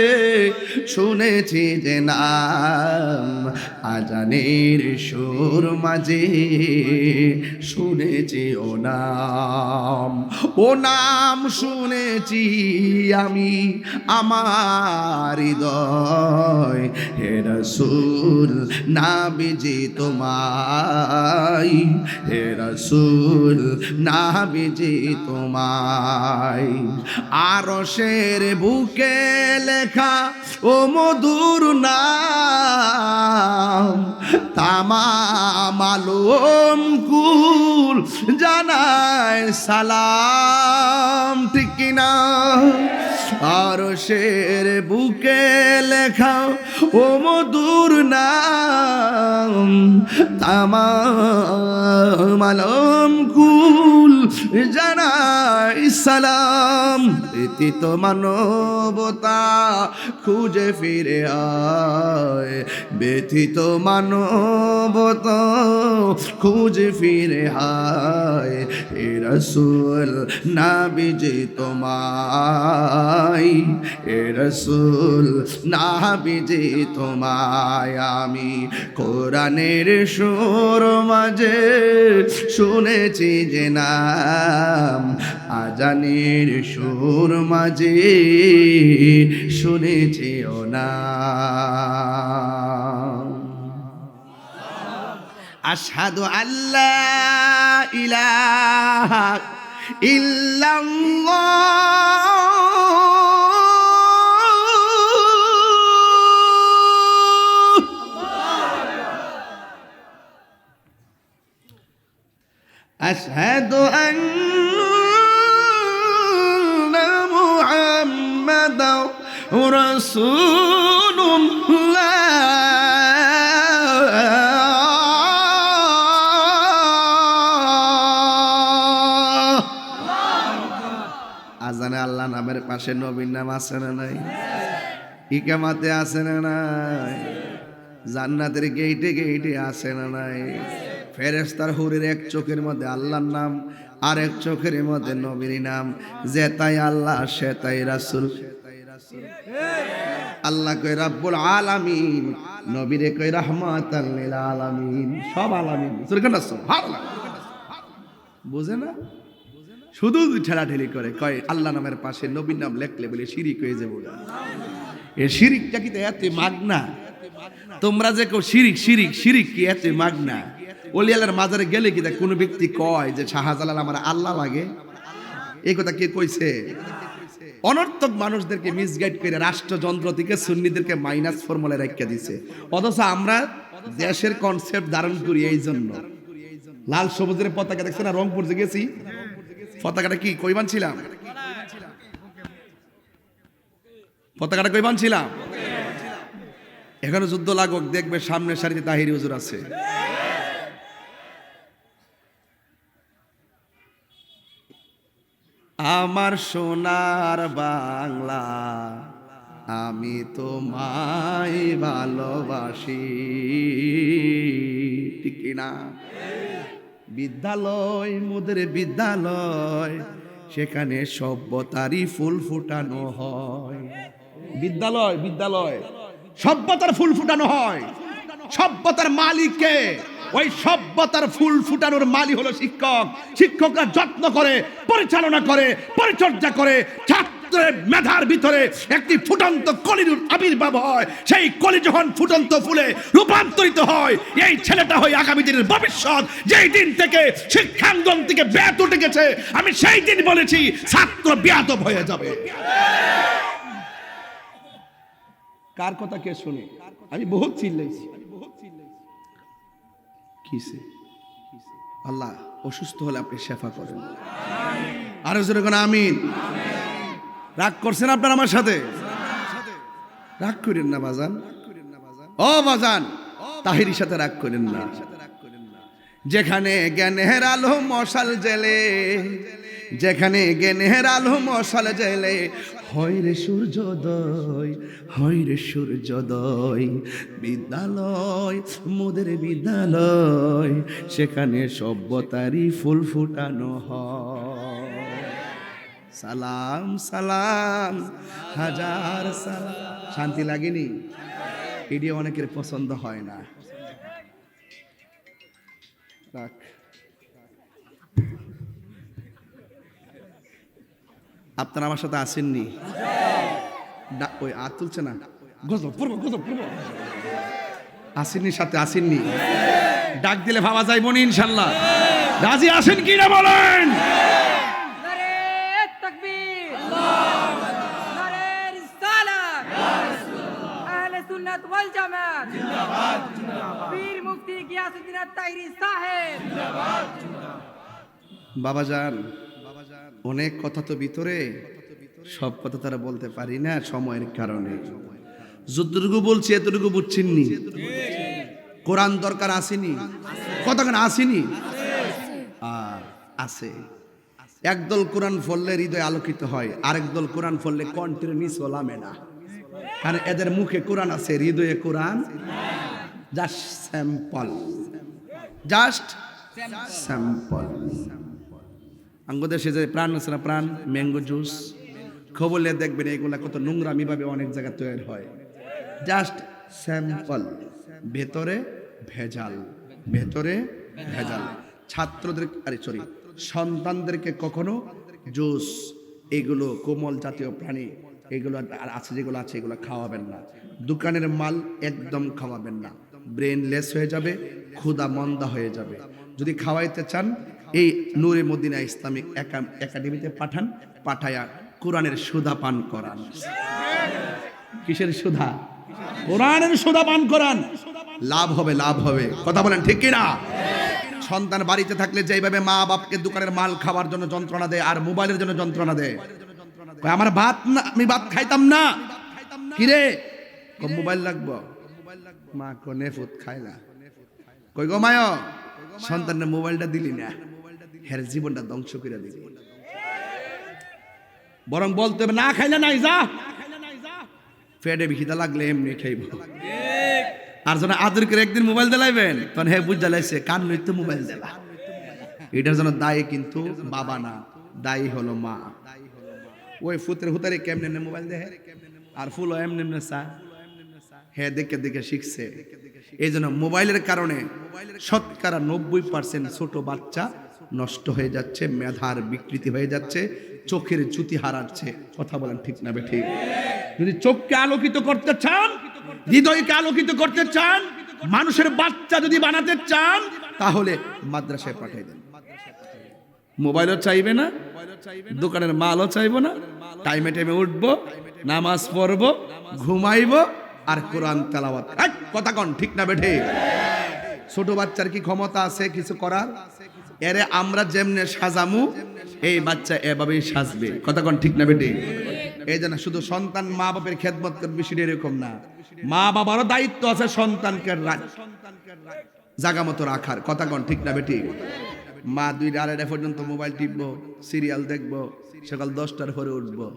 শুনেছি যে নাম, আজানের সুর মাঝে শুনেছি ও নাম, ও নাম শুনেছি আমি আমার হৃদয়। হে রাসূল নাবিজি তোমায়, হে রাসূল নাবিজি তোমায়। আরশের বুকে লেখা ও মধুর নাম, তামাম আলম কুল জানায় সালাম। ঠিক কিনা? আরশের বুকে লেখা ও মধুর নাম, তামাম আলম কুল জানাই সালাম। ব্যতীত মানবতা খুঁজে ফিরে আয়, ব্যতীত মানবতা খুঁজে ফিরে আয়। হে রাসূল নাবিজি তোমায়, হে রাসূল নাবিজি তোমায়। আমি কোরআনের সুর মাঝে শুনেছি যে নাম, আজানের সুর মাঝে শুনেছি ও নাম। আশহাদু আল্লা ইলাহা ইল্লাল্লাহ, আশহাদু আন্না মুহাম্মাদার রাসূলুল্লাহ। আজানে আল্লাহ নামের পাশে নবীর নাম আছে না নাই? ইকামাতে আছে না নাই? জান্নাতের গেইটে গেইটে আছে না নাই? ফেরেশতার হুরের এক চোখের মধ্যে আল্লাহর নাম, আর এক চোখের মধ্যে নবীর নাম। যে তাই আল্লাহ সে তাই রাসূল। আল্লাহ কই রাব্বুল আলামিন, নবীরে কই রাহমাতাল লিল আলামিন। সব আলামিন সুবহানাল্লাহ। বুঝে না? শুধু ঠেলাঠেলি করে, কয় আল্লাহ নামের পাশে নবীর নাম লেখলে বলে শিরিক হয়ে যাবো। এ শিরিকটা কি এত মাগনা? তোমরা যে কেউ শিরিক শিরিক শিরিক কি এত মাগনা? ওলি আল্লাহর মাজারে গেলে কি দেখ কোনো ব্যক্তি কয় যে শাহজালাল আমার আল্লাহ লাগে? এই কথা কে কইছে? অনর্থক মানুষদেরকে মিসগাইড করে রাষ্ট্রযন্ত্র থেকে সুন্নিদেরকে মাইনাস ফর্মুলা রেখে দিছে। অথচ আমরা দেশের কনসেপ্ট ধারণ করি। এই জন্য লাল সবুজের পতাকা দেখছে না? রংপুর যে গেছি, পতাকাটা কি কই বানছিলাম? পতাকাটা কই বানছিলাম? এখানে যুদ্ধ লাগুক, দেখবে সামনের সারিতে তাহিরি হুজুর আছে। আমার সোনার বাংলা, আমি তোমায় ভালোবাসি। ঠিক না? বিদ্যালয় মোদের বিদ্যালয়, সেখানে সভ্যতারই ফুল ফুটানো হয়। বিদ্যালয় বিদ্যালয় সভ্যতার ফুল ফুটানো হয়। সভ্যতার মালিককে, ওই সভ্যতার ফুল ফুটানোর মালিক হলো শিক্ষক। শিক্ষকরা যত্ন করে, পরিচালনা করে, পরিচর্যা করে, ছাত্রের মেধার ভিতরে একটি ফুটন্ত কলির আবির্ভাব হয়। সেই কলি যখন ফুটন্ত ফুলে রূপান্তরিত হয়, এই ছেলেটা হয় আগামী দিনের ভবিষ্যৎ। যেই দিন থেকে শিক্ষাঙ্গন থেকে ব্যাত উঠে গেছে, আমি সেই দিন বলেছি ছাত্র ব্যাতব হয়ে যাবে। কার কথা কে শুনে? আমি বহুত চিল্লাইছি। কিসে? আল্লাহ অসুস্থ হলে আপনি শেফা করেন। আরো জোরে কোন আমিন। রাগ করছেন আপনার আমার সাথে? রাগ করেন না বাজান, ও বাজান, তাহিরির সাথে রাগ করেন না। যেখানে জ্ঞানের আলো মশাল জেলে, যেখানে জ্ঞানের আলো মশাল জেলে, হয় রে সূর্যোদয়, হয় রে সূর্যোদয়। বিদ্যালয় মোদের বিদ্যালয়, সেখানে সভ্যতারই ফুল ফুটানো হয়। সালাম সালাম হাজার সালাম। শান্তি লাগেনি? এডিও অনেকের পছন্দ হয় না। রাখ। আপনারা আমার সাথে আসেননি? ওই আর তুলছে না, গজব পড়বো, গজব পড়বো। আসেননি সাথে, আসেননি? ডাক দিলে ভাবা যায় মনে ইনশাল্লাহ। রাজি আসেন কি না বলেন? নারে তাকবীর, নারে রিসালাত, আহলে সুন্নাত ওয়াল জামাত জিন্দাবাদ, জিন্দাবাদ। পীর মুফতি গিয়াসউদ্দিন আত-তাহিরি সাহেব জিন্দাবাদ, জিন্দাবাদ। বাবাজান, অনেক কথা তো ভিতরে, সব কথা তারা বলতে পারি না সময়ের কারণে। যতটুকু বলছি এতটুকু বুঝছেননি? কোরআন দরকার আসেনি? কতক্ষণ আসেনি? আছে। একদল কোরআন পড়লে হৃদয় আলোকিত হয়, আরেক দল কোরআন পড়লে কণ্ঠের নিচ লামে না। কারণ এদের মুখে কোরআন আছে, হৃদয়ে কোরআন। Just sample, just sample. আঙ্গদেশে যে প্রাণ আছে না, প্রাণ ম্যাঙ্গো জুস খবরলে দেখবেন এগুলা কত নোংরামি ভাবে অনেক জায়গায় তৈরি হয়। জাস্ট স্যাম্পল, ভেতরে ভেজাল, ভেতরে ভেজাল। ছাত্রদের সন্তানদেরকে কখনো জুস, এগুলো কোমল জাতীয় প্রাণী, এগুলো আছে যেগুলো আছে এগুলো খাওয়াবেন না। দোকানের মাল একদম খাওয়াবেন না, ব্রেনলেস হয়ে যাবে, ক্ষুধা মন্দা হয়ে যাবে। যদি খাওয়াইতে চান এই নূরে মদিনা ইসলামিক একাডেমিতে পাঠান, পাঠায়া কোরআনের সুধা পান করান। কিসের সুধা? কোরআনের সুধা পান করান। লাভ হবে, লাভ হবে। কথা বলেন ঠিক কিনা? সন্তান বাড়িতে থাকলে যেভাবে মা বাপকে দোকানের মাল খাওয়ার জন্য যন্ত্রণা দেয় আর মোবাইলের জন্য যন্ত্রণা দেয়, আমার ভাত না, আমি ভাত খাইতাম না, কিরে মোবাইল লাগবো, মা কোনে ফুট খায় না, কই গো মায় সন্তানের মোবাইলটা দিলি না, হের জীবনটা ধ্বংস করে দিবি। বরং বলতে হবে না খাইলে নাই যা, পেটে খিদা লাগলে এমনি খাইব। আর যেন আদর করে একদিন মোবাইল দিলাইবেন, তখন হ্যাঁ বুঝ জ্বালাইছে কান নইতে মোবাইল দিলা। এটার জন্য দায়ী কিন্তু বাবা না, দায়ী হলো মা। ওই ফুতের হুতারে কেমনে মোবাইল দেখে আর ফুল এমনি চা, হ্যাঁ দেখে দেখে শিখছে। এই জন্য মোবাইলের কারণে 90% ছোট বাচ্চা নষ্ট হয়ে যাচ্ছে, মেধার বিকৃতি হয়ে যাচ্ছে, চোখের জ্যোতি হারাচ্ছে। কথা বলেন ঠিক না বেঠিক? যদি চোখকে আলোকিত করতে চান, হৃদয়কে আলোকিত করতে চান, মানুষের বাচ্চা যদি বানাতে চান, তাহলে মাদ্রাসায় পাঠাই দেন। মোবাইলও চাইবে না, দোকানের মালও চাইবো না, টাইমে টাইমে উঠবো, নামাজ পড়বো, ঘুমাইবো আর কোরআন তেলাওয়াত। কথা কন ঠিক না বেঠে? ছোট বাচ্চার কি ক্ষমতা আছে কিছু করার? এরে আমরা যেমনে সাজামু এই বাচ্চা এভাবেই সাজবে। কথা কন ঠিক না বেঠে? এই জন্য শুধু সন্তান মা বাপের খেদমত করবে সেটা এরকম না, মা বাবারও দায়িত্ব আছে সন্তানকে জাগা মতো রাখার। কথা কন ঠিক না বেঠি? মা 2টা 2:30 পর্যন্ত মোবাইল টিপবো, সিরিয়াল দেখবো, সকাল 10টার পরে উঠবো,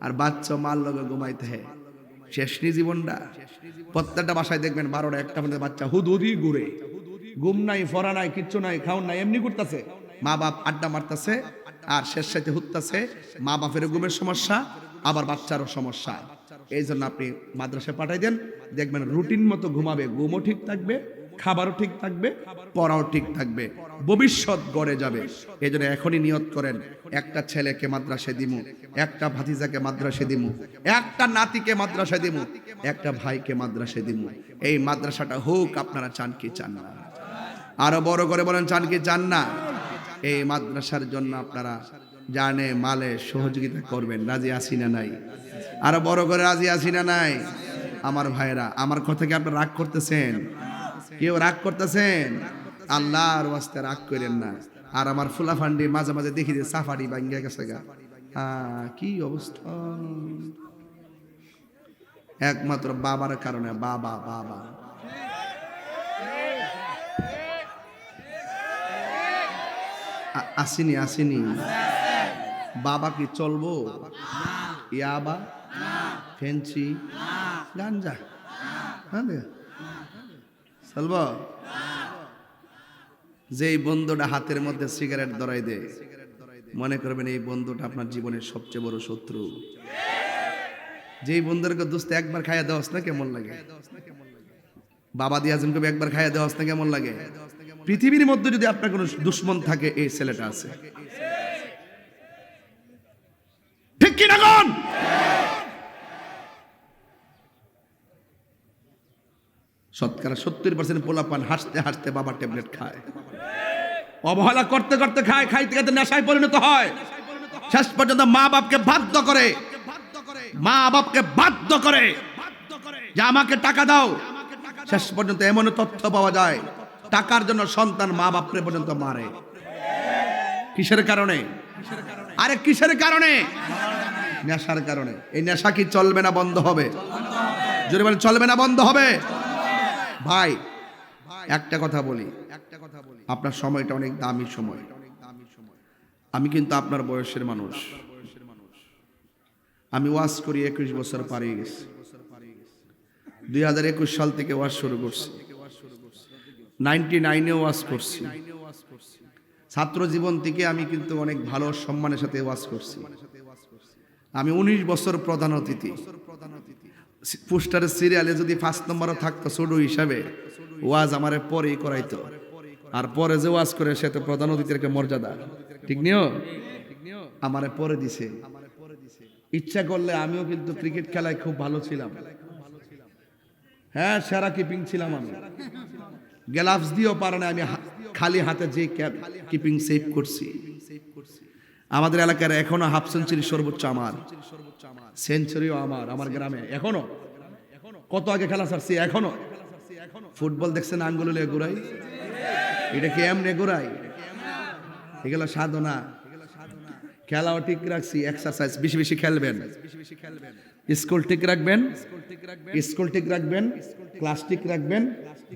আর বাচ্চা মার লগে ঘুমাইতে হয়। শেষ নি জীবনটা। প্রত্যেকটা বাসায় দেখবেন 12টা 1টা পর্যন্ত বাচ্চা হুদুদি ঘুরে, ঘুম নাই, ফরা নাই, কিচ্ছু নাই, খাওন নাই, এমনি করতেছে। মা বাপ আড্ডা মারতেছে আর শেষ সাথে হুততেছে। মা বাপের ঘুমের সমস্যা, আবার বাচ্চারও সমস্যা। এই জন্য আপনি মাদ্রাসায় পাঠাই দেন, দেখবেন রুটিন মতো ঘুমাবে, ঘুমও ঠিক থাকবে, খাবারও ঠিক থাকবে, পড়াও ঠিক থাকবে, ভবিষ্যৎ গড়ে যাবে। এই জন্য এখনই নিয়ত করেন, একটা ছেলেকে মাদ্রাসায় দিমু, একটা ভাতিজাকে মাদ্রাসায় দিমু, একটা নাতিকে মাদ্রাসায় দিমু, একটা ভাইকে মাদ্রাসায় দিমু। এই মাদ্রাসাটা হোক, আপনারা চান কি চান না? আরো বড় করে বলেন, চান কি চান না? এই মাদ্রাসার জন্য আপনারা জানে মালে সহযোগিতা করবেন, রাজি আছি না নাই? আরো বড় করে রাজি আছি না নাই? আমার ভাইরা, আমার কথা কি আপনারা রাগ করতেছেন? কেউ রাগ করতেছেন? আল্লাহর ওয়াস্তে রাগ করেন না। আর আমার ফুলাফান্ডি মাঝে মাঝে দেখি যে সাফারি ভাঙ্গিয়া গেছে গা, কি অবস্থা! একমাত্র বাবার কারণে। বাবা বাবা আসেনি, আসেনি। বাবা কি চলবো? ইয়াবা, ফেন্সি, গাঞ্জা চলব? যেই বন্ধুটা হাতের মধ্যে সিগারেট ধরাই দেয়, মনে করবেন এই বন্ধুটা আপনার জীবনের সবচেয়ে বড় শত্রু। যেই বন্ধুকে দোস্ত একবার খাইয়া দেওয়াস না কেমন লাগে? বাবা দিয়ে আজমকে একবার খাইয়া দেওয়াস না কেমন লাগে? পৃথিবীর মধ্যে যদি আপনার কোনো দুশ্মন থাকে, এই ছেলেটা আছে। ঠিক কি না কোন? শতকরা 70% পোলাপান হাসতে হাসতে বাবার ট্যাবলেট খায়, অবহেলা করতে করতে খায়, খাইতে খাইতে নেশায় পরিণত হয়, শেষ পর্যন্ত মা বাপকে বাধ্য করে, যে আমাকে টাকা দাও। শেষ পর্যন্ত এমন তথ্য পাওয়া যায়, টাকার জন্য সন্তান মা বাপরে পর্যন্ত মারে। কিসের কারণে? আরে কিসের কারণে? নেশার কারণে। এই নেশা কি চলবে না বন্ধ হবে? জোরে বলেন, চলবে না বন্ধ হবে? ভাই একটা কথা বলি, আপনার সময়টা অনেক দামি সময়। আমি কিন্তু আপনার বয়সের মানুষ। আমি ওয়াজ করি 21 বছর পারিয়ে গেছি। 2021 সাল থেকে ওয়াজ শুরু করছি। 99-এ ওয়াজ করছি। ছাত্র জীবন থেকে আমি কিন্তু অনেক ভালো সম্মানের সাথে ওয়াজ করছি। আমি 19 বছর প্রধান অতিথি। পোস্টারের সিরিয়ালে যদি 5 নম্বরও থাকতো ছোট হিসাবে, ওয়াজ আমারে পরেই করাইতো। আর পরে যে ওয়াজ করে সে তো প্রধান অতিথির একটা মর্যাদা, ঠিক নিও? আমারে পরে দিছে। ইচ্ছা করলে আমিও কিন্তু ক্রিকেট খেলায় খুব ভালো ছিলাম। হ্যাঁ, সেরা কিপিং ছিলাম আমি। গ্লাভস দিয়েও পারে না, আমি খালি হাতে যে কিপিং সেভ করছি। আমাদের এলাকার এখনো হাফ সেঞ্চুরি সর্বোচ্চ আমার, সেঞ্চুরিও আমার গ্রামে এখনো। কত আগে খেলা ছাড়ছি, এখনো। ফুটবল দেখছেন আঙ্গুলে ঘুরাই, এটা কি এমনি ঘুরাই? এগুলো সাধনা। খেলাও ঠিক রাখছি, এক্সারসাইজ বেশি বেশি খেলবেন, স্কুল ঠিক রাখবেন, ক্লাস ঠিক রাখবেন,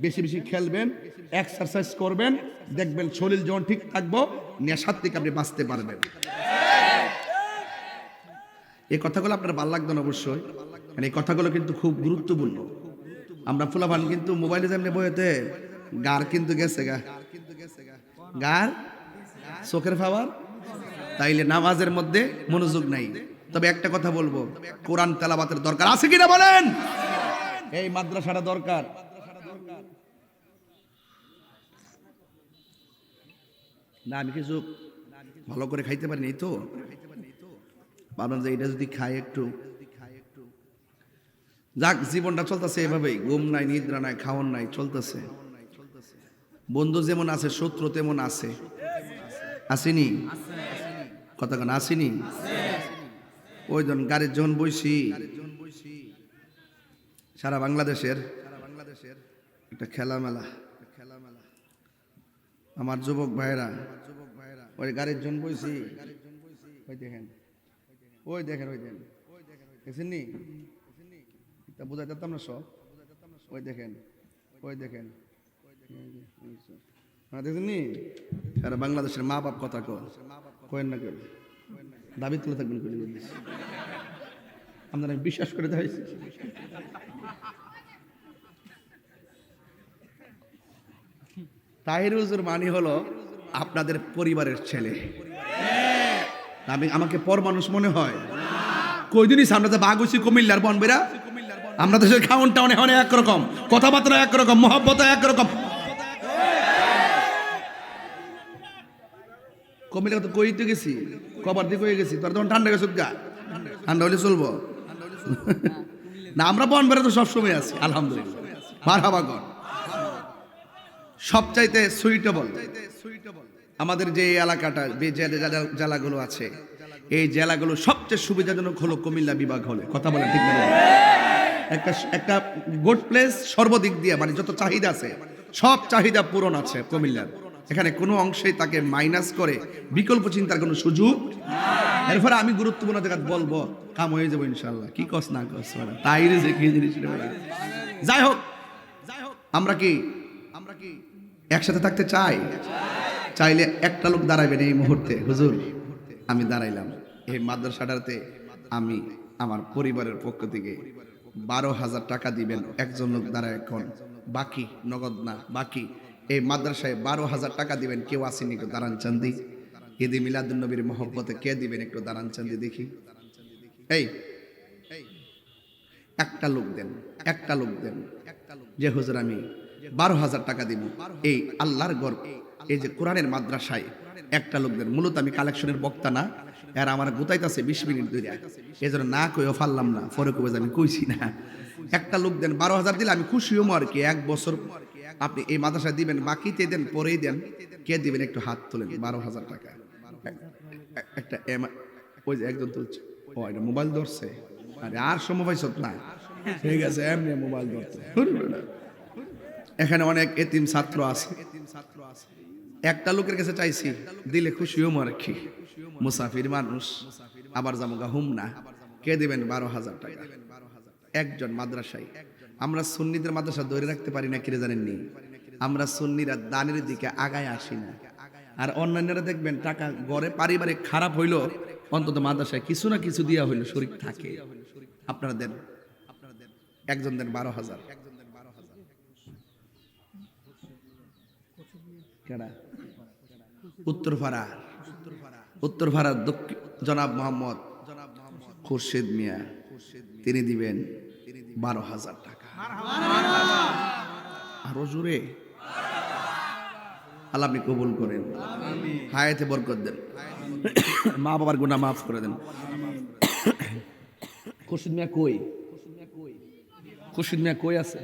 বেশি বেশি খেলবেন, এক্সারসাইজ করবেন, দেখবেন শরীর যখন ঠিক থাকবো, নেশার থেকে আপনি বাঁচতে পারবেন। এই কথাগুলো আপনার ভালো লাগতো না অবশ্যই, কারণ এই কথাগুলো কিন্তু খুব গুরুত্বপূর্ণ। আমরা ফুলাভান কিন্তু মোবাইলে যেমনি বইতে গার কিন্তু গেছে গার চোখের পাওয়ার, তাইলে নামাজের মধ্যে মনোযোগ নাই। তবে একটা কথা বলবো, কোরআন তেলাওয়াতের দরকার আছে কিনা বলেন? এই মাদ্রাসাটা দরকার। না আমি কিছু ভালো করে খাইতে পারি নাই তো, ভাবলাম যে এটা যদি খাই একটু, যাক জীবনটা চলতেছে এভাবেই, ঘুম নাই, নিদ্রা নাই, খাওয়ান নাই, চলতেছে। বন্ধু যেমন আছে, শত্রু তেমন আছে। আসেনি কথা কেন? আসেনি? ওই জন গাড়ির যখন বইছি, সারা বাংলাদেশের একটা খেলা মেলা, আমার যুবক ভাইরা ওই গাড়ির জন বইছি, ওই দেখেন দেখছেন নি? তা বোঝা যেতাম না সব। ওই দেখেন দেখছেন নি? সারা বাংলাদেশের মা বাপ কথা কেন না কেউ দাবি তুলে থাকবেন, আপনারা বিশ্বাস করে দেখাইছি। তাহির হুজুর মানি হলো আপনাদের পরিবারের ছেলে। আমাকে পর মানুষ মনে হয়? কই দিনই সামনে তো বাঘ হইছি কুমিল্লার বনবেরা আমরা তো সেই খাওন টাউনে হনে একরকম কথাবার্তা একরকম মহব্বত একরকম কুমিল্লা তো কইতে গেছি কবার দিয়ে কই গেছি তোর তখন ঠান্ডা গেছে গা ঠান্ডা হলে চলবো না আমরা বনবেরা তো সবসময় আছি আলহামদুলিল্লাহ মারহাবা কর সবচাইতে সুইটেবল আমাদের যে এলাকাটা যে জেলাগুলো আছে এই জেলাগুলো সবচেয়ে সুবিধাজনক হলো কুমিল্লা বিভাগ হলে কথা বলেন ঠিক না একটা গুড প্লেস সর্বদিক দিয়ে মানে যত চাহিদা আছে সব চাহিদা পূরণ আছে কুমিল্লার এখানে কোনো অংশেই তাকে মাইনাস করে বিকল্প চিন্তার কোনো সুযোগ এরপরে আমি গুরুত্বপূর্ণ জায়গা বলবো কাম হয়ে যাবো ইনশাল্লাহ কি কস না কস তাই রে যে কি জিনিস যাই হোক আমরা কি একসাথে থাকতে চাই চাইলে একটা লোক দাঁড়াবেন এই মুহূর্তে হুজুর আমি দাঁড়াইলাম এই মাদ্রাসাটাতে আমি আমার পরিবারের পক্ষ থেকে 12,000 টাকা দিবেন একজন লোক দাঁড়ায় এখন বাকি নগদ না বাকি এই মাদ্রাসায় 12,000 টাকা দিবেন কেউ আসেনি একটু দাঁড়ান চান্দি ঈদে মিলাদুন নবীর মহব্বতে কে দিবেন একটু দাঁড়ান চান্দি দেখি এই একটা লোক দেন যে হুজুর আমি 12,000 টাকা দিব এই আল্লাহর ঘর এই যে কোরআনের মাদ্রাসায় একটা লোক দেন মূলত আমি কালেকশনের বক্তা না আর আমার গুতাইতেছে 20 মিনিট ধরে এই জন্য না কইও ফাললাম না পরে কবে আমি কইছি না একটা লোক দেন 12,000 দিলে আমি খুশি হবো আর কি এক বছর আপনি এই মাদ্রাসায় দিবেন বাকিতে দেন পরেই দেন কে দিবেন একটু হাত তোলেন 12,000 টাকা একটা ওই যে একজন তুলছে ও এটা মোবাইল ধরছে আরে আর সময় পাইছ না ঠিক আছে এমনি মোবাইল ধরতে এখানে অনেক এতিম ছাত্র আছে একটা লোকের কাছে চাইছি দিলে খুশি হম আর কি মুসাফির মানুষ আবার জামুগা হুম না কে দিবেন 12,000 টাকা একজন মাদ্রাসায় আমরা সুন্নিদের মাদ্রাসা ধরে রাখতে পারি না কিরে জানেননি আমরা সুন্নিরা দানের দিকে আগায় আসি না আর অন্যান্যরা দেখবেন টাকা গড়ে পারিবারিক খারাপ হইলো অন্তত মাদ্রাসায় কিছু না কিছু দিয়া হইলো শরীর থাকে আপনারা দেন একজন দেন 12,000 কেডা উত্তরপাড়ার জনাব মোহাম্মদ খুরশিদ মিয়া তিনি দিবেন 12,000 টাকা আরো জোরে আল্লাহ আপনি কবুল করেন হায়াতে বরকত দেন মা বাবার গুনাহ মাফ করে দেন খুরশিদ মিয়া কই আছে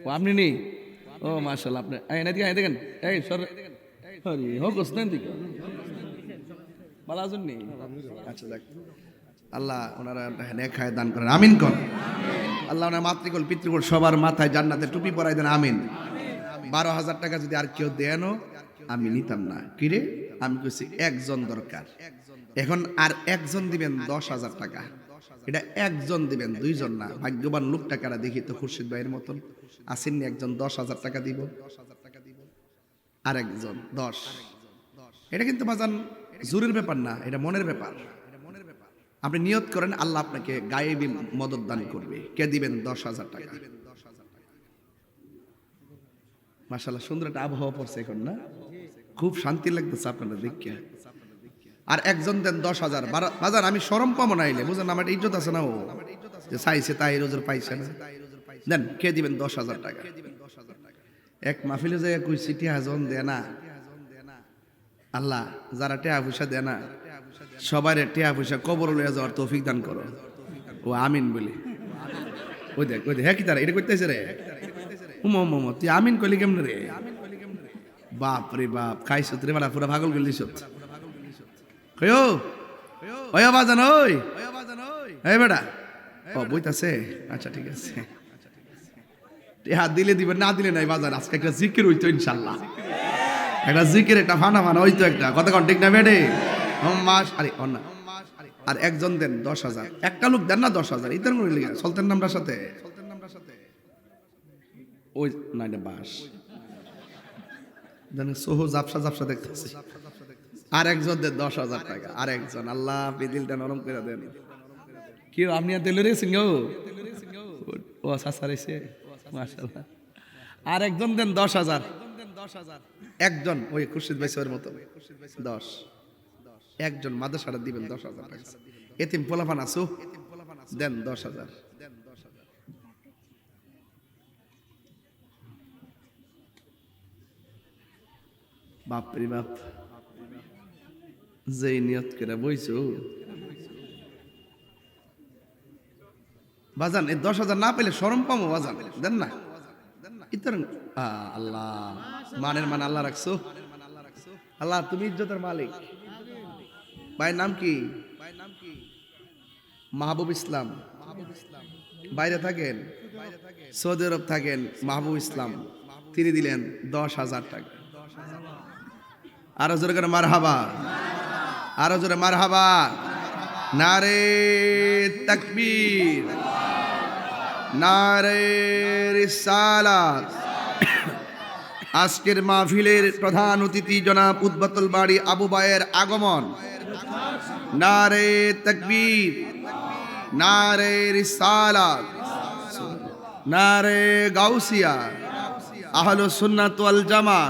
ও আপনি নেই ও মাশাআল্লাহ আপনি এই না দেখেন এই সর আরে হোকস না দিকে বালাজুন নেই আচ্ছা দেখ আল্লাহ ওনারা নেক হায়াত দান করেন আমিন কোন আল্লাহ ওনার মাতৃকুল পিতৃকুল সবার মাথায় জান্নাতে টুপি পরাই দেন আমিন 12,000 টাকা যদি আর কেউ দেন আমি নিতাম না কিরে আমি কইছি একজন দরকার এখন আর একজন দিবেন 10,000 টাকা এটা একজন দিবেন দুইজন না ভাগ্যবান লোকটা কারা দেখি তো খুরশিদ ভাইয়ের মতন আসেননি একজন 10,000 টাকা দিব আর একজন 10 এটা কিন্তু বাজান জোরের ব্যাপার না এটা মনের ব্যাপার আপনি নিয়ত করেন আল্লাহ আপনাকে গায়েবী মদত দান করবে কে দিবেন 10,000 টাকা মাশাআল্লাহ সুন্দর একটা আবহাওয়া পড়ছে এখন না খুব শান্তি লাগতেছে আপনাদের দেখে আর একজন দেন 10,000 বাজার আমি শরম পাবো না আইলে বুঝেন আমার ইজ্জত আছে না ও যে চাইছে তাই রোজের পাইছে না দেন কে দিবেন 10,000 টাকা এক মাহফিলে যায় কই সিটি হাজন দেয় না আল্লাহ যারা টেয়া পয়সা দেয় না সবার টেয়া পয়সা কবর লইয়া যাওয়ার তৌফিক দান করো ও আমিন বলে ওই দেখ হ্যাঁ কি তারা এটা করতেছে রে তুই আমিন কইলি কেমন রে বাপ রে বাপ খাইছ রে বাড়া পুরা পাগল গেলি সব কয়ো ওই বাজান ওই এই বেটা ও বইতাছে আচ্ছা ঠিক আছে হাত দিলে দিবেন না দিলে নাই বাজার আজকে একটা জিকির হইতো ইনশাল্লাহ একটা জিকির একটা ফানা হইতো একটা কতক্ষণ ঠিক না বেডে মাস আরে অন্য আর একজন দেন 10,000 একটা লোক দেন না 10,000 ইতার করে লিখা সুলতান নামটার সাথে ওই না এটা বাস জানেন সোহো জাপসা দেখতেছি আর একজন দেন 10,000 টাকা আর একজন আল্লাহ আপনি দিলটা নরম করে দেন কি আপনি আর দিলে রে সিংহ ও সাসারেছে মাশাআল্লাহ আর একজন দেন 10,000 একজন ওই খুরশিদ ভাই স্যারের মতো 10 একজন মাদ্রাসাটা দিবেন 10,000 টাকা এতিম পোলাপান আছো দেন 10,000। বাপরে বাপ, যেই নিয়ত করে বইছো বাজান, এই 10,000 না পেলে শরম পামো বাজান, দেন না ইতর। আল্লাহ, মানের মান আল্লাহ রাখছো। আল্লাহ তুমি ইজ্জতের মালিক। ভাইয়ের নাম কি? মাহবুব ইসলাম। বাইরে থাকেন, সৌদি আরব থাকেন। মাহবুব ইসলাম তিনি দিলেন 10,000 টাকা। আরো জোরে করে মারহাবা, আরো জোরে মারহাবা। নারে তাকবীর, নারে রিসালাত। আজকের মাহফিলের প্রধান অতিথি জনাব উদ্বাতুল বাড়ি আবু বায়ের আগমন। নারে তাকবীর, নারে রিসালাত, নারে গাউসিয়া, আহলুস সুন্নাত ওয়াল জামাত।